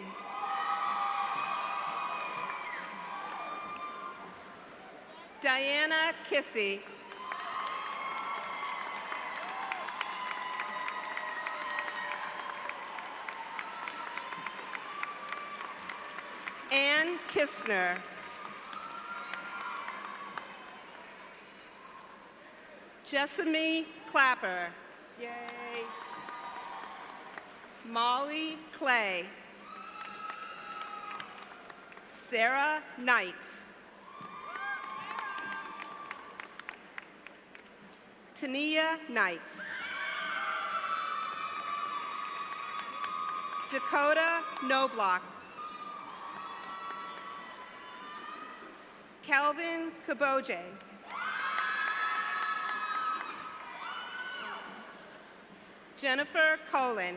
Diana Kissy. Ann Kistner. Jessamy Clapper. Yay. Molly Clay. Sarah Knight. Tania Knight. Dakota Knobloch. Calvin Kaboje. Jennifer Colin.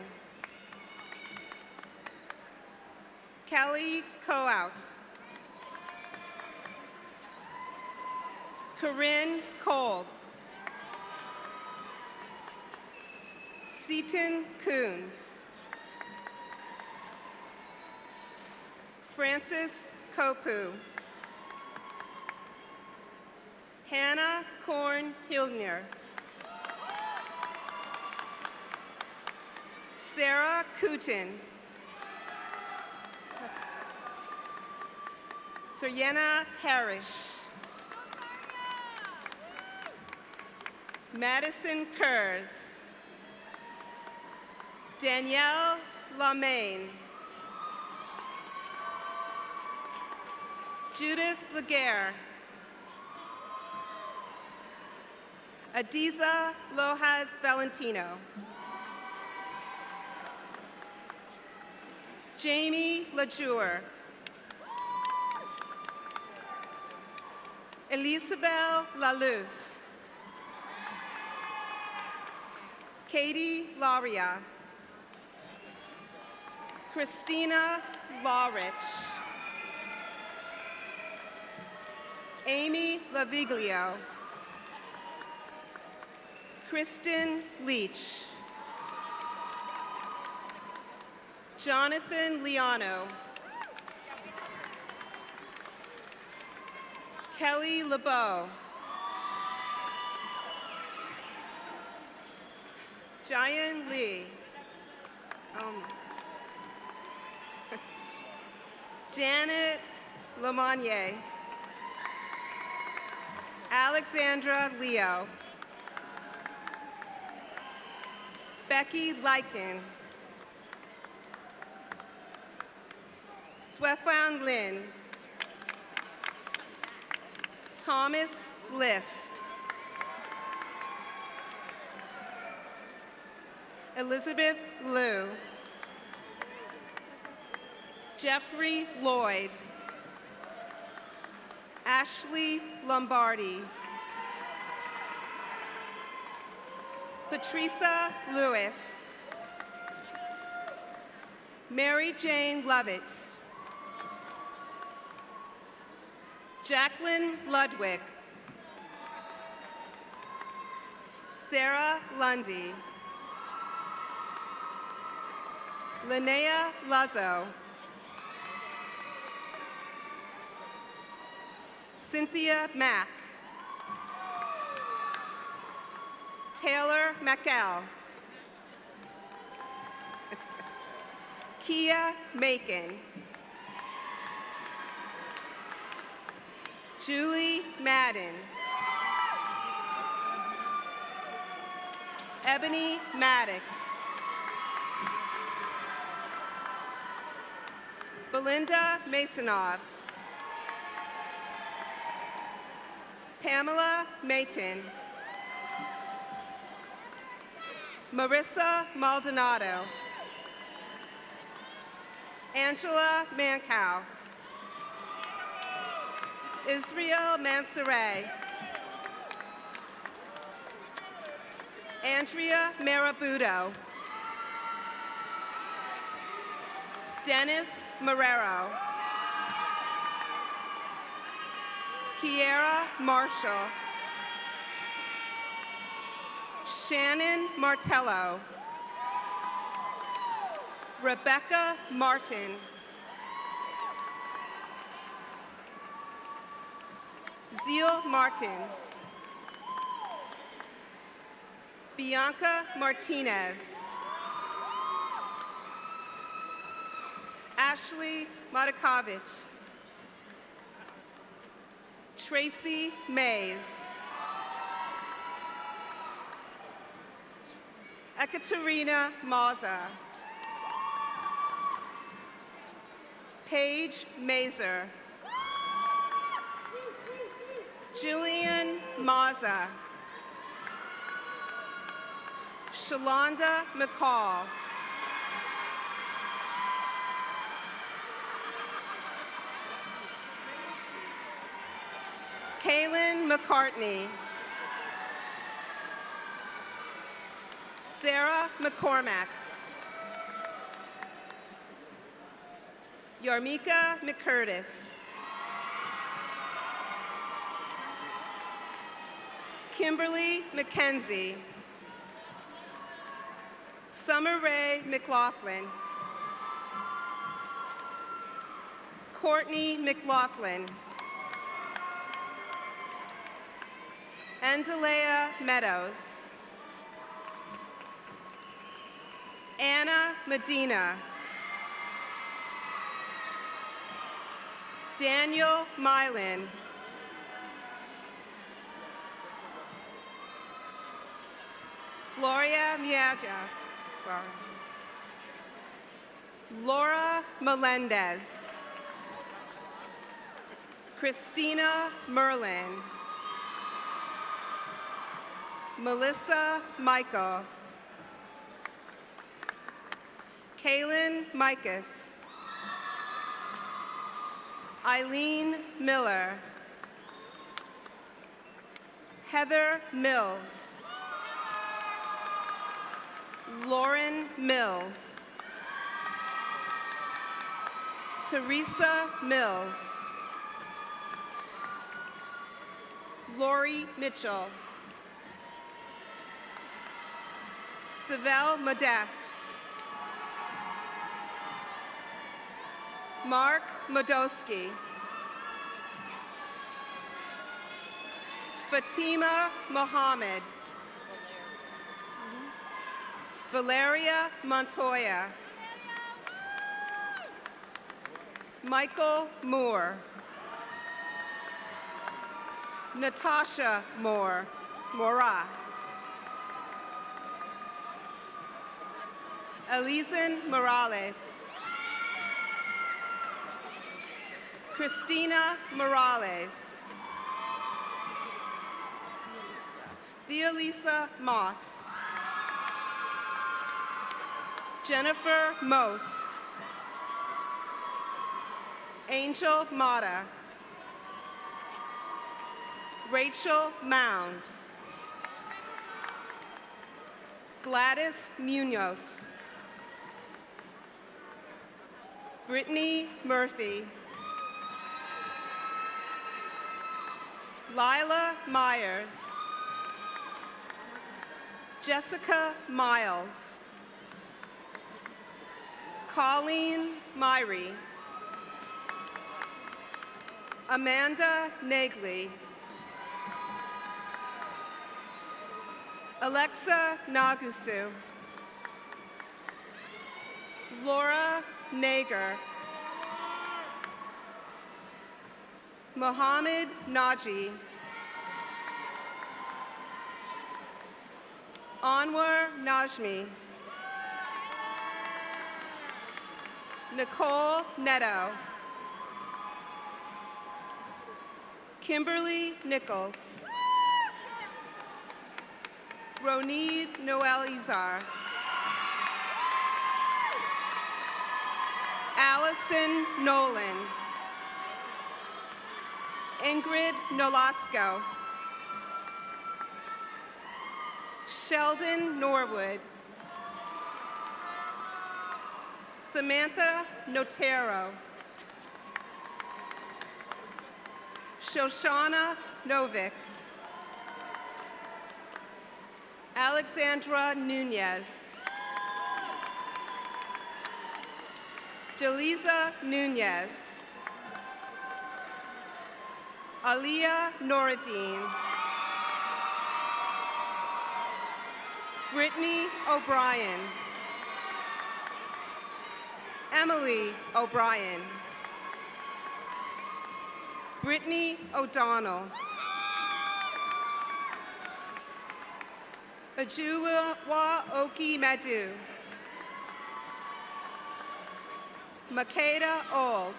Kelly Coout. Corinne Kolb. Seaton Coons. Francis Kopu. Hannah Korn Hilgner. Sarah Kutin. Suryana Harish. Madison Kurz. Danielle Lamaine. Judith Laguerre. Adiza Lojas Valentino. Jamie LaJour. Elisabel Laluz. Katie Laria. Christina Lawrich. Amy Laviglio. Kristen Leach. Jonathan Liano. Kelly LeBeau. Jian Lee. Almost. Janet Lemonnier. Alexandra Leo. Becky Lykin. Swefan Lin. Thomas List. Elizabeth Liu. Jeffrey Lloyd. Ashley Lombardi. Patricia Lewis. Mary Jane Lovett. Jacqueline Ludwig. Sarah Lundy. Linnea Luzzo. Cynthia Mack. Taylor McEl. Kia Macon. Julie Madden. Ebony Maddox. Belinda Masonov. Pamela Mayton. Marissa Maldonado. Angela Mancow. Israel Mansoray. Andrea Marabudo. Dennis Marrero. Kiera Marshall. Shannon Martello. Rebecca Martin. Zeal Martin. Bianca Martinez. Ashley Matakovich. Tracy Mays. Ekaterina Maza. Paige Mazer. Jillian Maza. Shalonda McCall. Kaylin McCartney. Sarah McCormack. Yarmika McCurtis. Kimberly McKenzie. Summer Rae McLaughlin. Courtney McLaughlin. Andalea Meadows. Anna Medina. Daniel Mylan. Gloria Miaja. Sorry. Laura Melendez. Christina Merlin. Melissa Michael. Kaylin Micus. Eileen Miller. Heather Mills. Lauren Mills. Teresa Mills. Lori Mitchell. Savelle Modeste. Mark Modosky. Fatima Mohammed. Valeria Montoya. Michael Moore. Natasha Moore. Mora. Elizan Morales. Christina Morales. Violisa Moss. Jennifer Most. Angel Mata. Rachel Mound. Gladys Munoz. Brittany Murphy. Lila Myers. Jessica Miles. Colleen Myrie. Amanda Nagley. Alexa Nagusu. Laura Nager. Mohammed Naji. Anwar Najmi. Nicole Neto. Kimberly Nichols. Ronid Noel Izar. Allison Nolan. Ingrid Nolasco. Sheldon Norwood. Samantha Notero. Shoshana Novick. Alexandra Nunez. Jaliza Nunez. Aliyah Noradine. Brittany O'Brien. Emily O'Brien. Brittany O'Donnell. Ajuwa Oki Madu. Makeda Olds.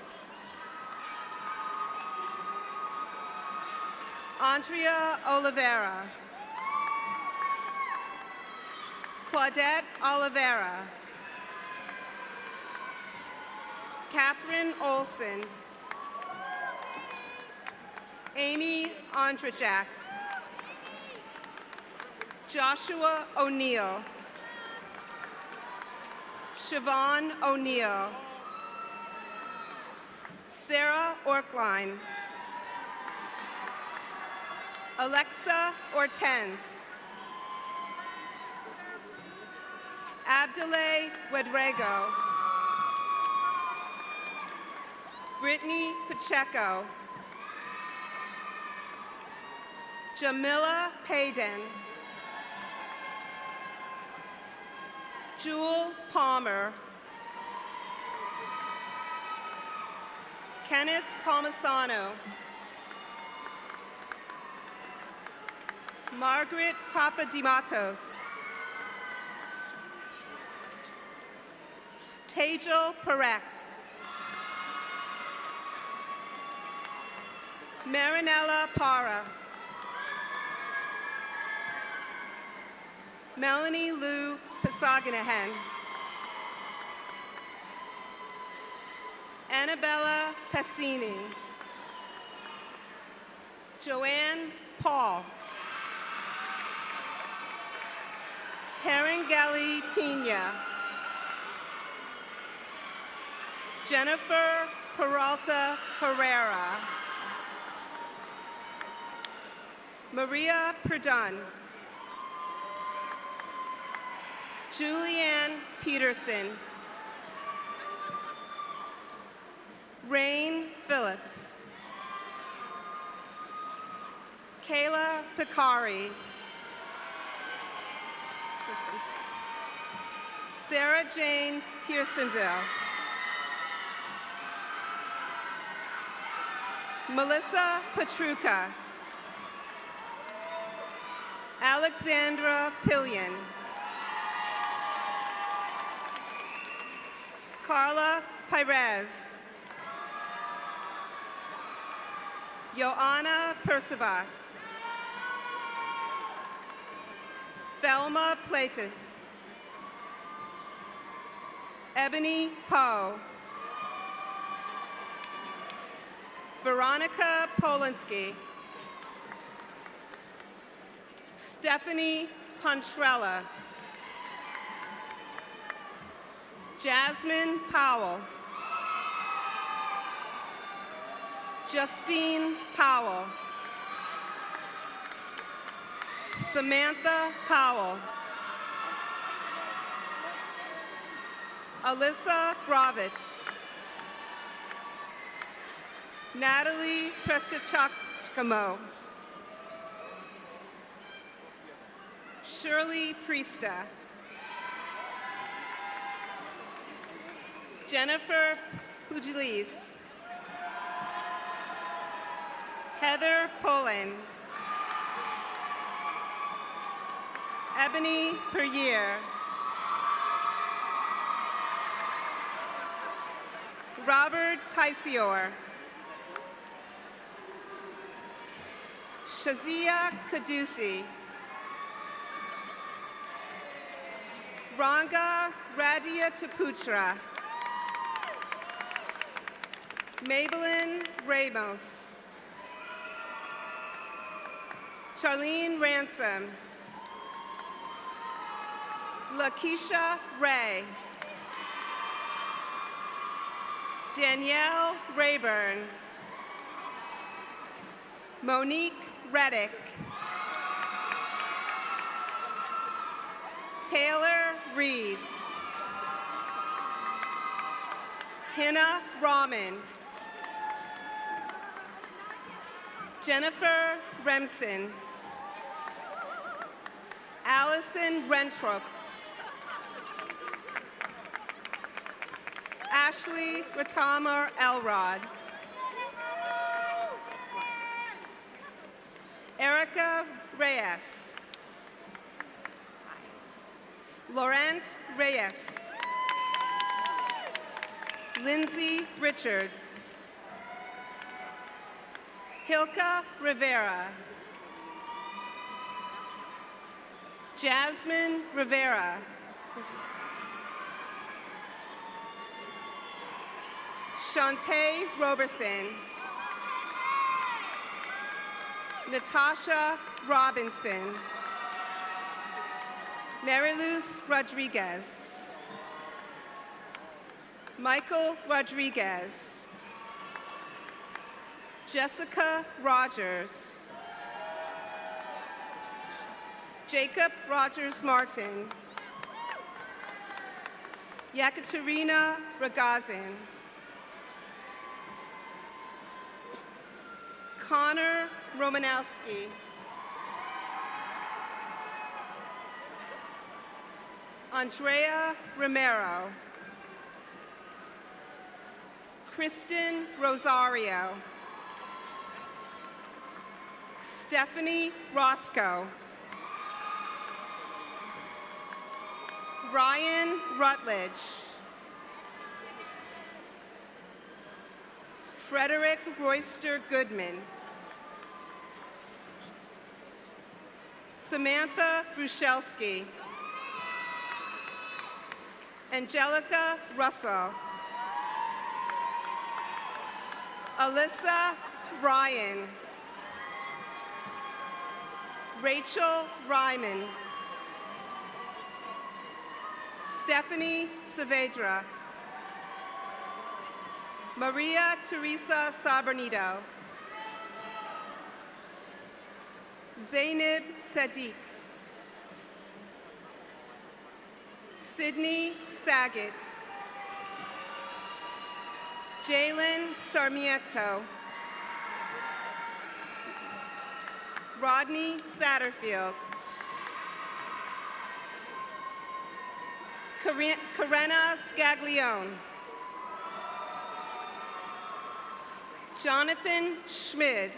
Andrea Oliveira. Claudette Oliveira. Catherine Olson. Amy Andrajak. Joshua O'Neill. Siobhan O'Neill. Sarah Orkline. Alexa Ortenz. Abdoulaye Wedrego. Brittany Pacheco. Jamila Payden. Jewel Palmer. Kenneth Palmisano. Margaret Papadimatos. Tejal Parekh. Marinella Para. Melanie Lou Pasaganahen. Annabella Passini. Joanne Paul. Herangeli Pina. Jennifer Peralta Herrera. Maria Perdun. Julianne Peterson. Rain Phillips. Kayla Picari. Sarah Jane Pearsonville. Melissa Petruka. Alexandra Pillion. Carla Pires. Joanna Percival. Thelma Platus. Ebony Poe. Veronica Polinsky. Stephanie Pontrella. Jasmine Powell. Justine Powell. Samantha Powell. Alyssa Gravitz. Natalie Prestichakamo. Shirley Priesta. Jennifer Pugilis. Heather Poland. Ebony Perrier. Robert Paisior. Shazia Kadusi. Ranga Radia Taputra. Maybelline Ramos. Charlene Ransom. Lakeisha Ray. Danielle Rayburn. Monique Reddick. Taylor Reed. Hannah Rahman. Jennifer Remsen. Allison Rentrop. Ashley Ratamar Elrod. Erica Reyes. Lawrence Reyes. Lindsay Richards. Hilka Rivera. Jasmine Rivera. Shantae Roberson. Natasha Robinson. Mariluz Rodriguez. Michael Rodriguez. Jessica Rogers. Jacob Rogers Martin. Yekaterina Ragazin. Connor Romanowski. Andrea Romero. Kristen Rosario. Stephanie Roscoe. Ryan Rutledge. Frederick Royster Goodman. Samantha Bruchelski. Angelica Russell. Alyssa Ryan. Rachel Ryman. Stephanie Saavedra. Maria Teresa Sabernito. Zainab Sadiq, Sydney Saget, Jalen Sarmiento, Rodney Satterfield, Karenna Scaglione, Jonathan Schmid,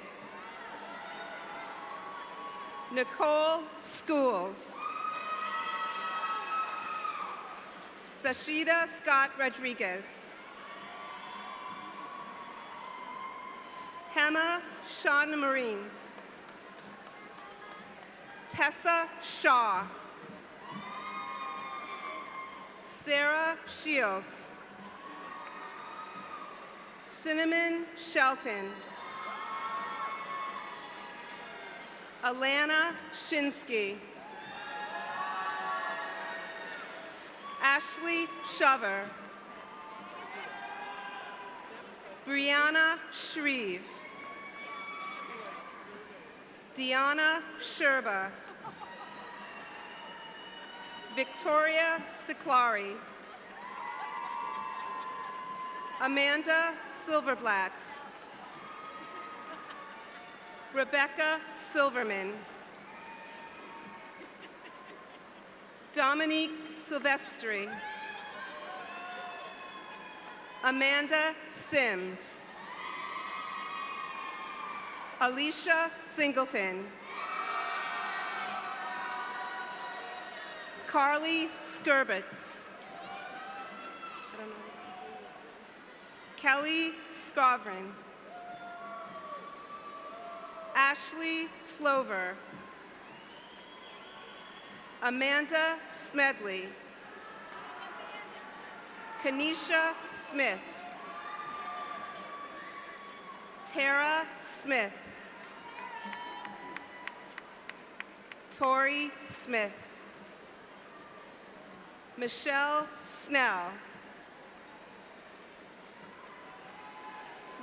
Nicole Schools, Sashida Scott Rodriguez, Hema Sean Marine, Tessa Shaw, Sarah Shields, Cinnamon Shelton, Alana Shinsky, Ashley Shover, Brianna Shreve, Deanna Sherba, Victoria Siklari, Amanda Silverblatt, Rebecca Silverman, Dominique Silvestri, Amanda Sims, Alicia Singleton, Carly Skurbitz, Kelly Scrovrin, Ashley Slover, Amanda Smedley, Kanisha Smith, Tara Smith, Tori Smith, Michelle Snell,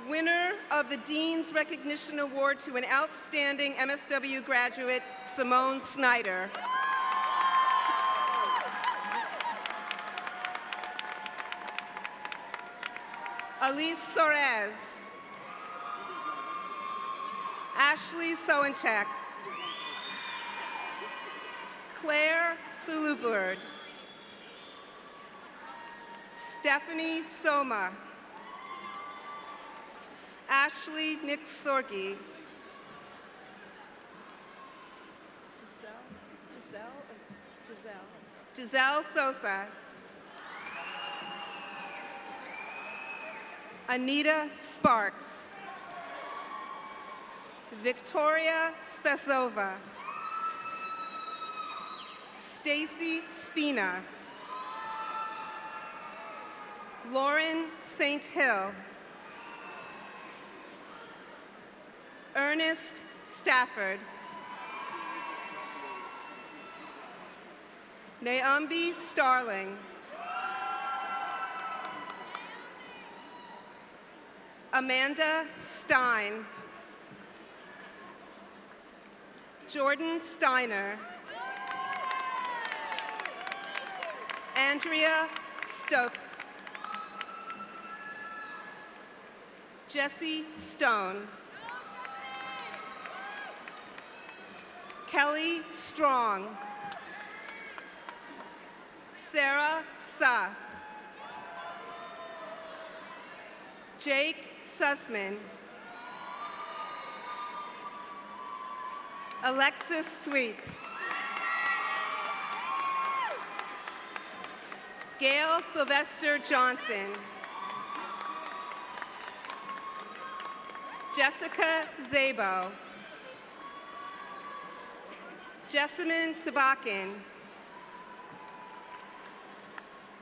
winner of the Dean's Recognition Award to an outstanding MSW graduate, Simone Snyder. Elise Sorez, Ashley Soenchek, Claire Sulubird, Stephanie Soma, Ashley Nixorgi, Giselle Sosa, Anita Sparks, Victoria Spesova, Stacy Spina, Lauren St. Hill, Ernest Stafford, Naombi Starling, Amanda Stein, Jordan Steiner, Andrea Stokes, Jesse Stone, Kelly Strong, Sarah Sa, Jake Sussman, Alexis Sweet, Gail Sylvester Johnson, Jessica Zabo, Jessamine Tabakin,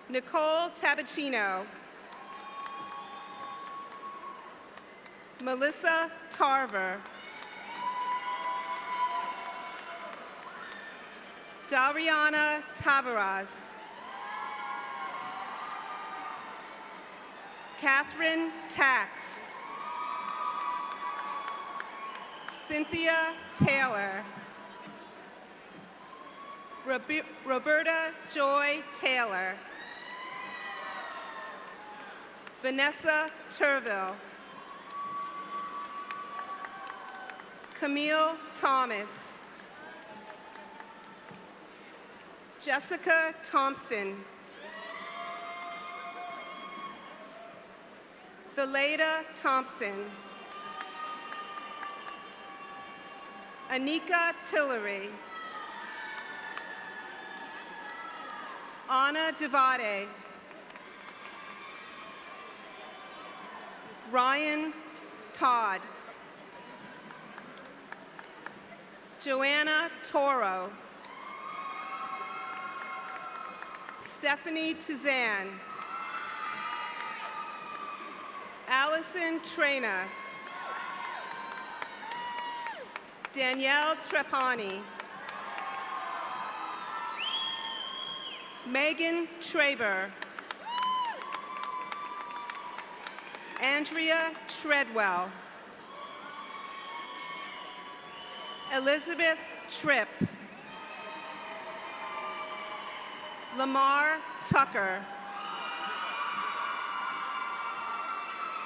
Nicole Tabacino, Melissa Tarver, Dariana Tavares, Catherine Tax, Cynthia Taylor, Roberta Joy Taylor. Vanessa Turville. Camille Thomas. Jessica Thompson. Valeda Thompson. Anika Tillery. Anna Devade. Ryan Todd. Joanna Toro. Stephanie Tuzan. Allison Traina. Danielle Trepani. Megan Traber. Andrea Treadwell. Elizabeth Tripp. Lamar Tucker.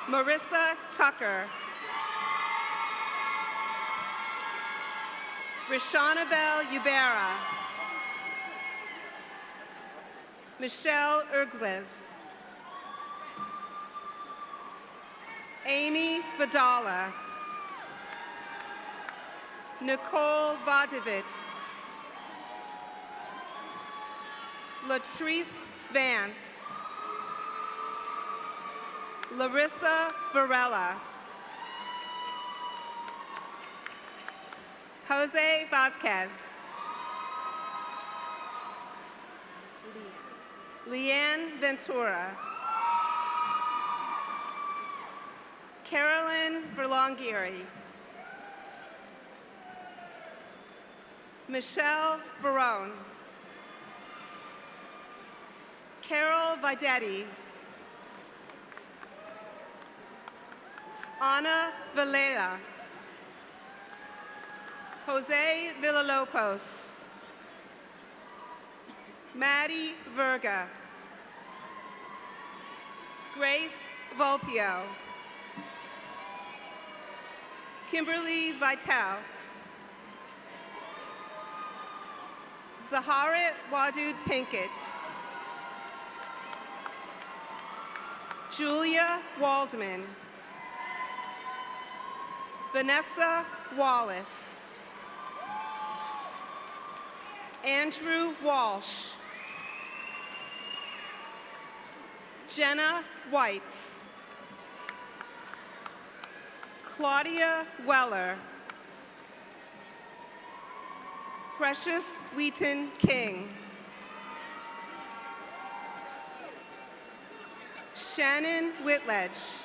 Marissa Tucker. Rishanabel Ubera. Michelle Ergles. Amy Vidala. Nicole Vodovitz. Latrice Vance. Larissa Varela. Jose Vasquez. Leanne Ventura. Carolyn Verlongiri. Michelle Verone. Carol Videtti. Ana Valera. Jose Villalobos. Maddie Verga. Grace Volpio. Kimberly Vitale. Zaharit Wadud Pinkett. Julia Waldman. Vanessa Wallace. Andrew Walsh. Jenna Whites. Claudia Weller. Precious Wheaton King. Shannon Whitledge.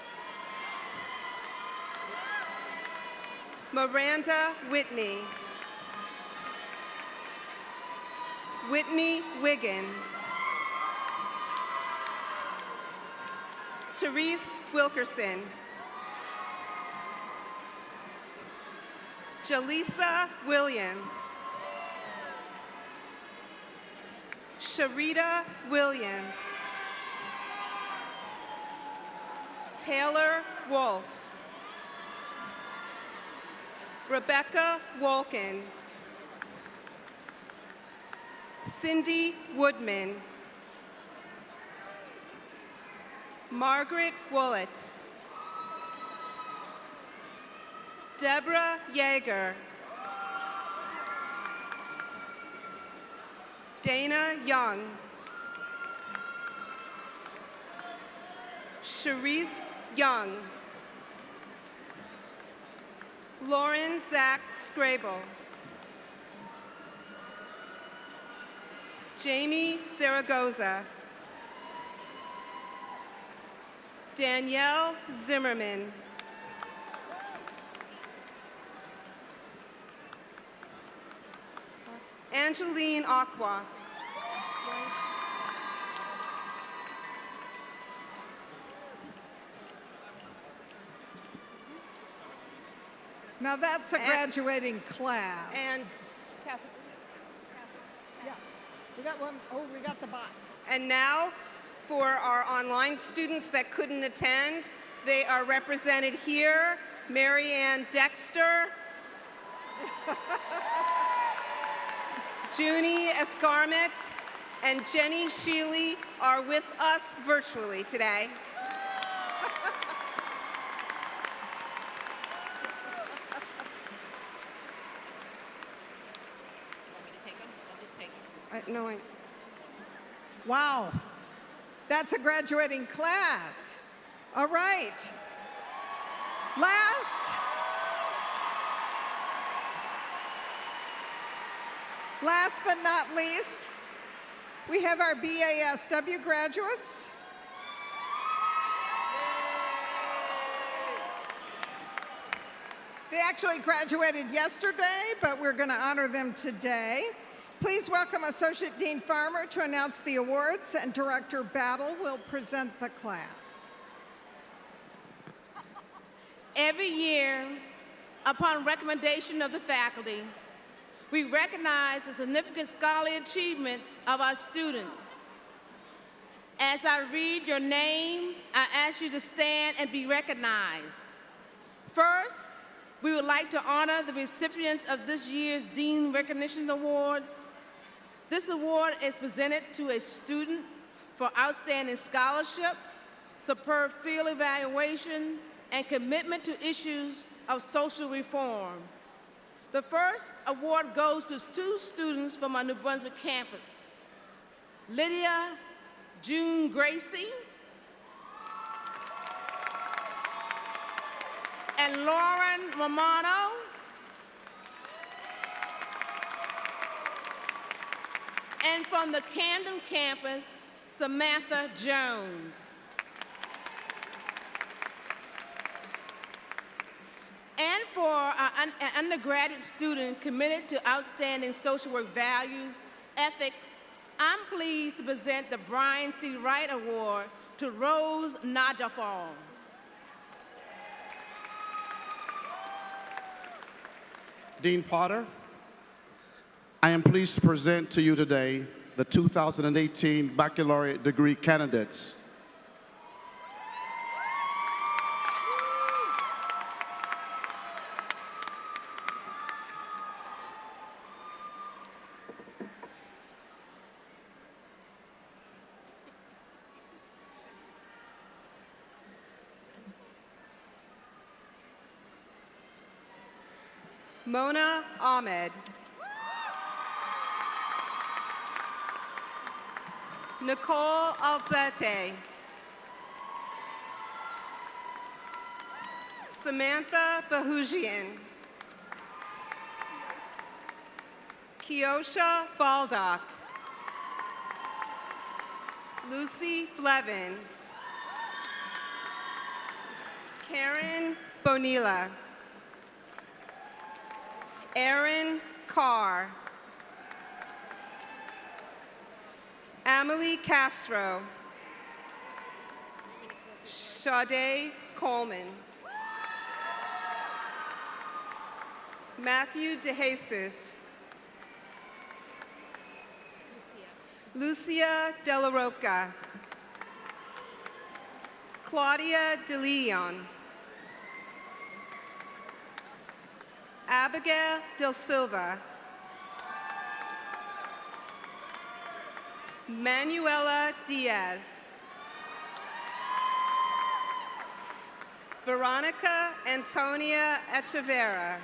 Miranda Whitney. Whitney Wiggins. Therese Wilkerson. Jaleesa Williams. Sharita Williams. Taylor Wolf. Rebecca Wolkin. Cindy Woodman. Margaret Woolitz. Deborah Yeager. Dana Young. Sharice Young. Lauren Zach Scrabel. Jamie Zaragoza. Danielle Zimmerman. Angeline Aqua. Now that's a graduating class. And We got one. Oh, we got the box. And now, for our online students that couldn't attend, they are represented here. Mary Ann Dexter, Junie Escarmet, and Jenny Sheely are with us virtually today. No. Wow, that's a graduating class. All right. Last but not least, we have our BASW graduates. They actually graduated yesterday, but we're going to honor them today. Please welcome Associate Dean Farmer to announce the awards, and Director Battle will present the class. Every year, upon recommendation of the faculty, we recognize the significant scholarly achievements of our students. As I read your name, I ask you to stand and be recognized. First, we would like to honor the recipients of this year's Dean Recognition Awards. This award is presented to a student for outstanding scholarship, superb field evaluation, and commitment to issues of social reform. The first award goes to two students from our New Brunswick campus, Lydia June Gracie and Lauren Romano. And from the Camden campus, Samantha Jones. And for an undergraduate student committed to outstanding social work values, ethics, I'm pleased to present the Brian C. Wright Award to Rose Najafal. Dean Potter, I am pleased to present to you today the 2018 baccalaureate degree candidates. Mona Ahmed. Nicole Alzate. Samantha Bahujian. Kiosha Baldock. Lucy Blevins. Karen Bonilla. Erin Carr. Amelie Castro. Sade Coleman. Matthew DeJesus. Lucia De La Roca. Claudia De Leon. Abigail Del Silva. Manuela Diaz. Veronica Antonia Echeverra.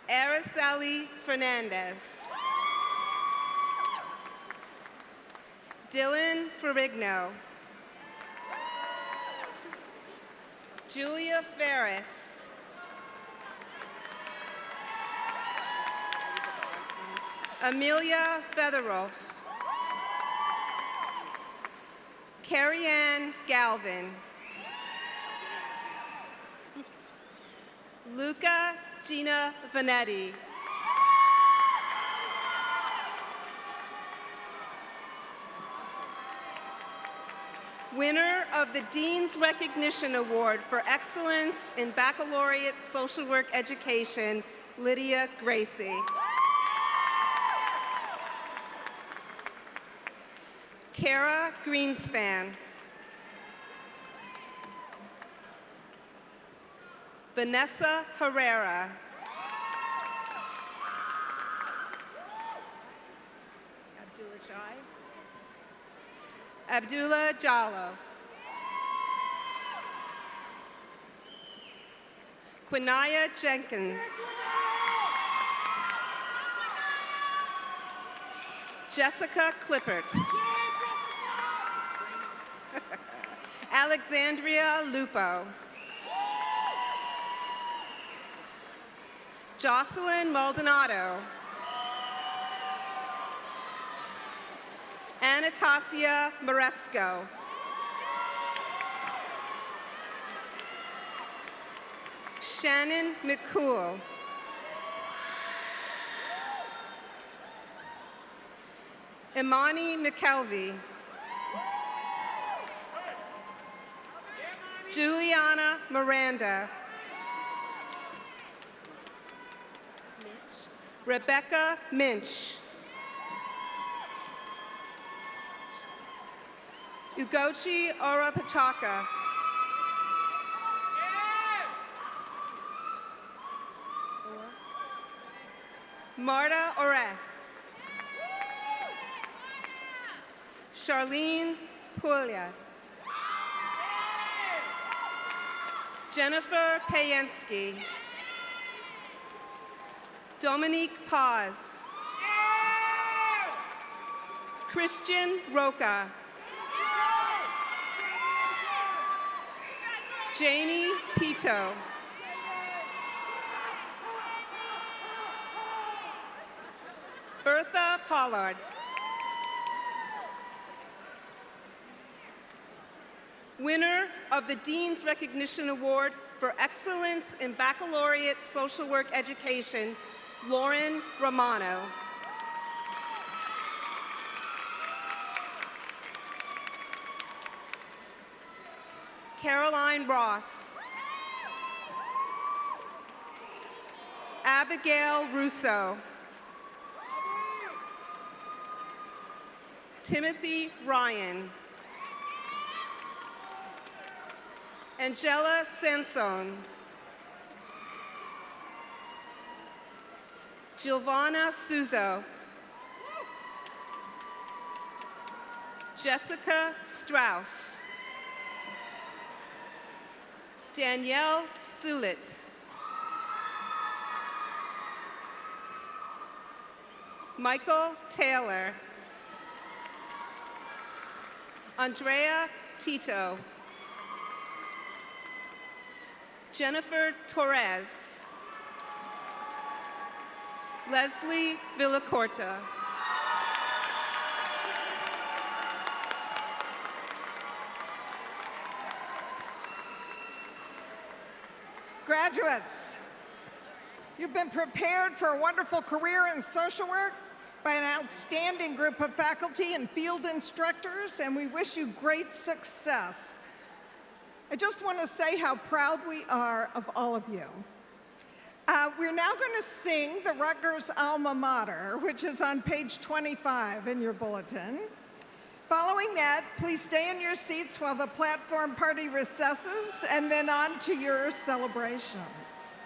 Araceli Fernandez. Dylan Ferrigno. Julia Ferris. Amelia Featheroff. Carrie Ann Galvin. Luca Gina Vanetti. Winner of the Dean's Recognition Award for Excellence in Baccalaureate Social Work Education, Lydia Gracie. Kara Greenspan. Vanessa Herrera. Abdullah Jallo. Quinaya Jenkins. Jessica Clippert. Alexandria Lupo. Jocelyn Maldonado. Anastasia Moresco. Shannon McCool. Imani McKelvey. Juliana Miranda. Rebecca Minch. Ugochi Orapachaka. Marta Ore. Charlene Puglia. Jennifer Payensky. Dominique Paz. Christian Roca. Jamie Pito. Bertha Pollard. Winner of the Dean's Recognition Award for Excellence in Baccalaureate Social Work Education, Lauren Romano. Caroline Ross. Abigail Russo. Timothy Ryan. Angela Sanson. Giovanna Suzo. Jessica Strauss. Danielle Sulitz. Michael Taylor. Andrea Tito. Jennifer Torres. Leslie Villacorta. Graduates, you've been prepared for a wonderful career in social work by an outstanding group of faculty and field instructors, and we wish you great success. I just want to say how proud we are of all of you. We're now going to sing the Rutgers alma mater, which is on page 25 in your bulletin. Following that, please stay in your seats while the platform party recesses, and then on to your celebrations.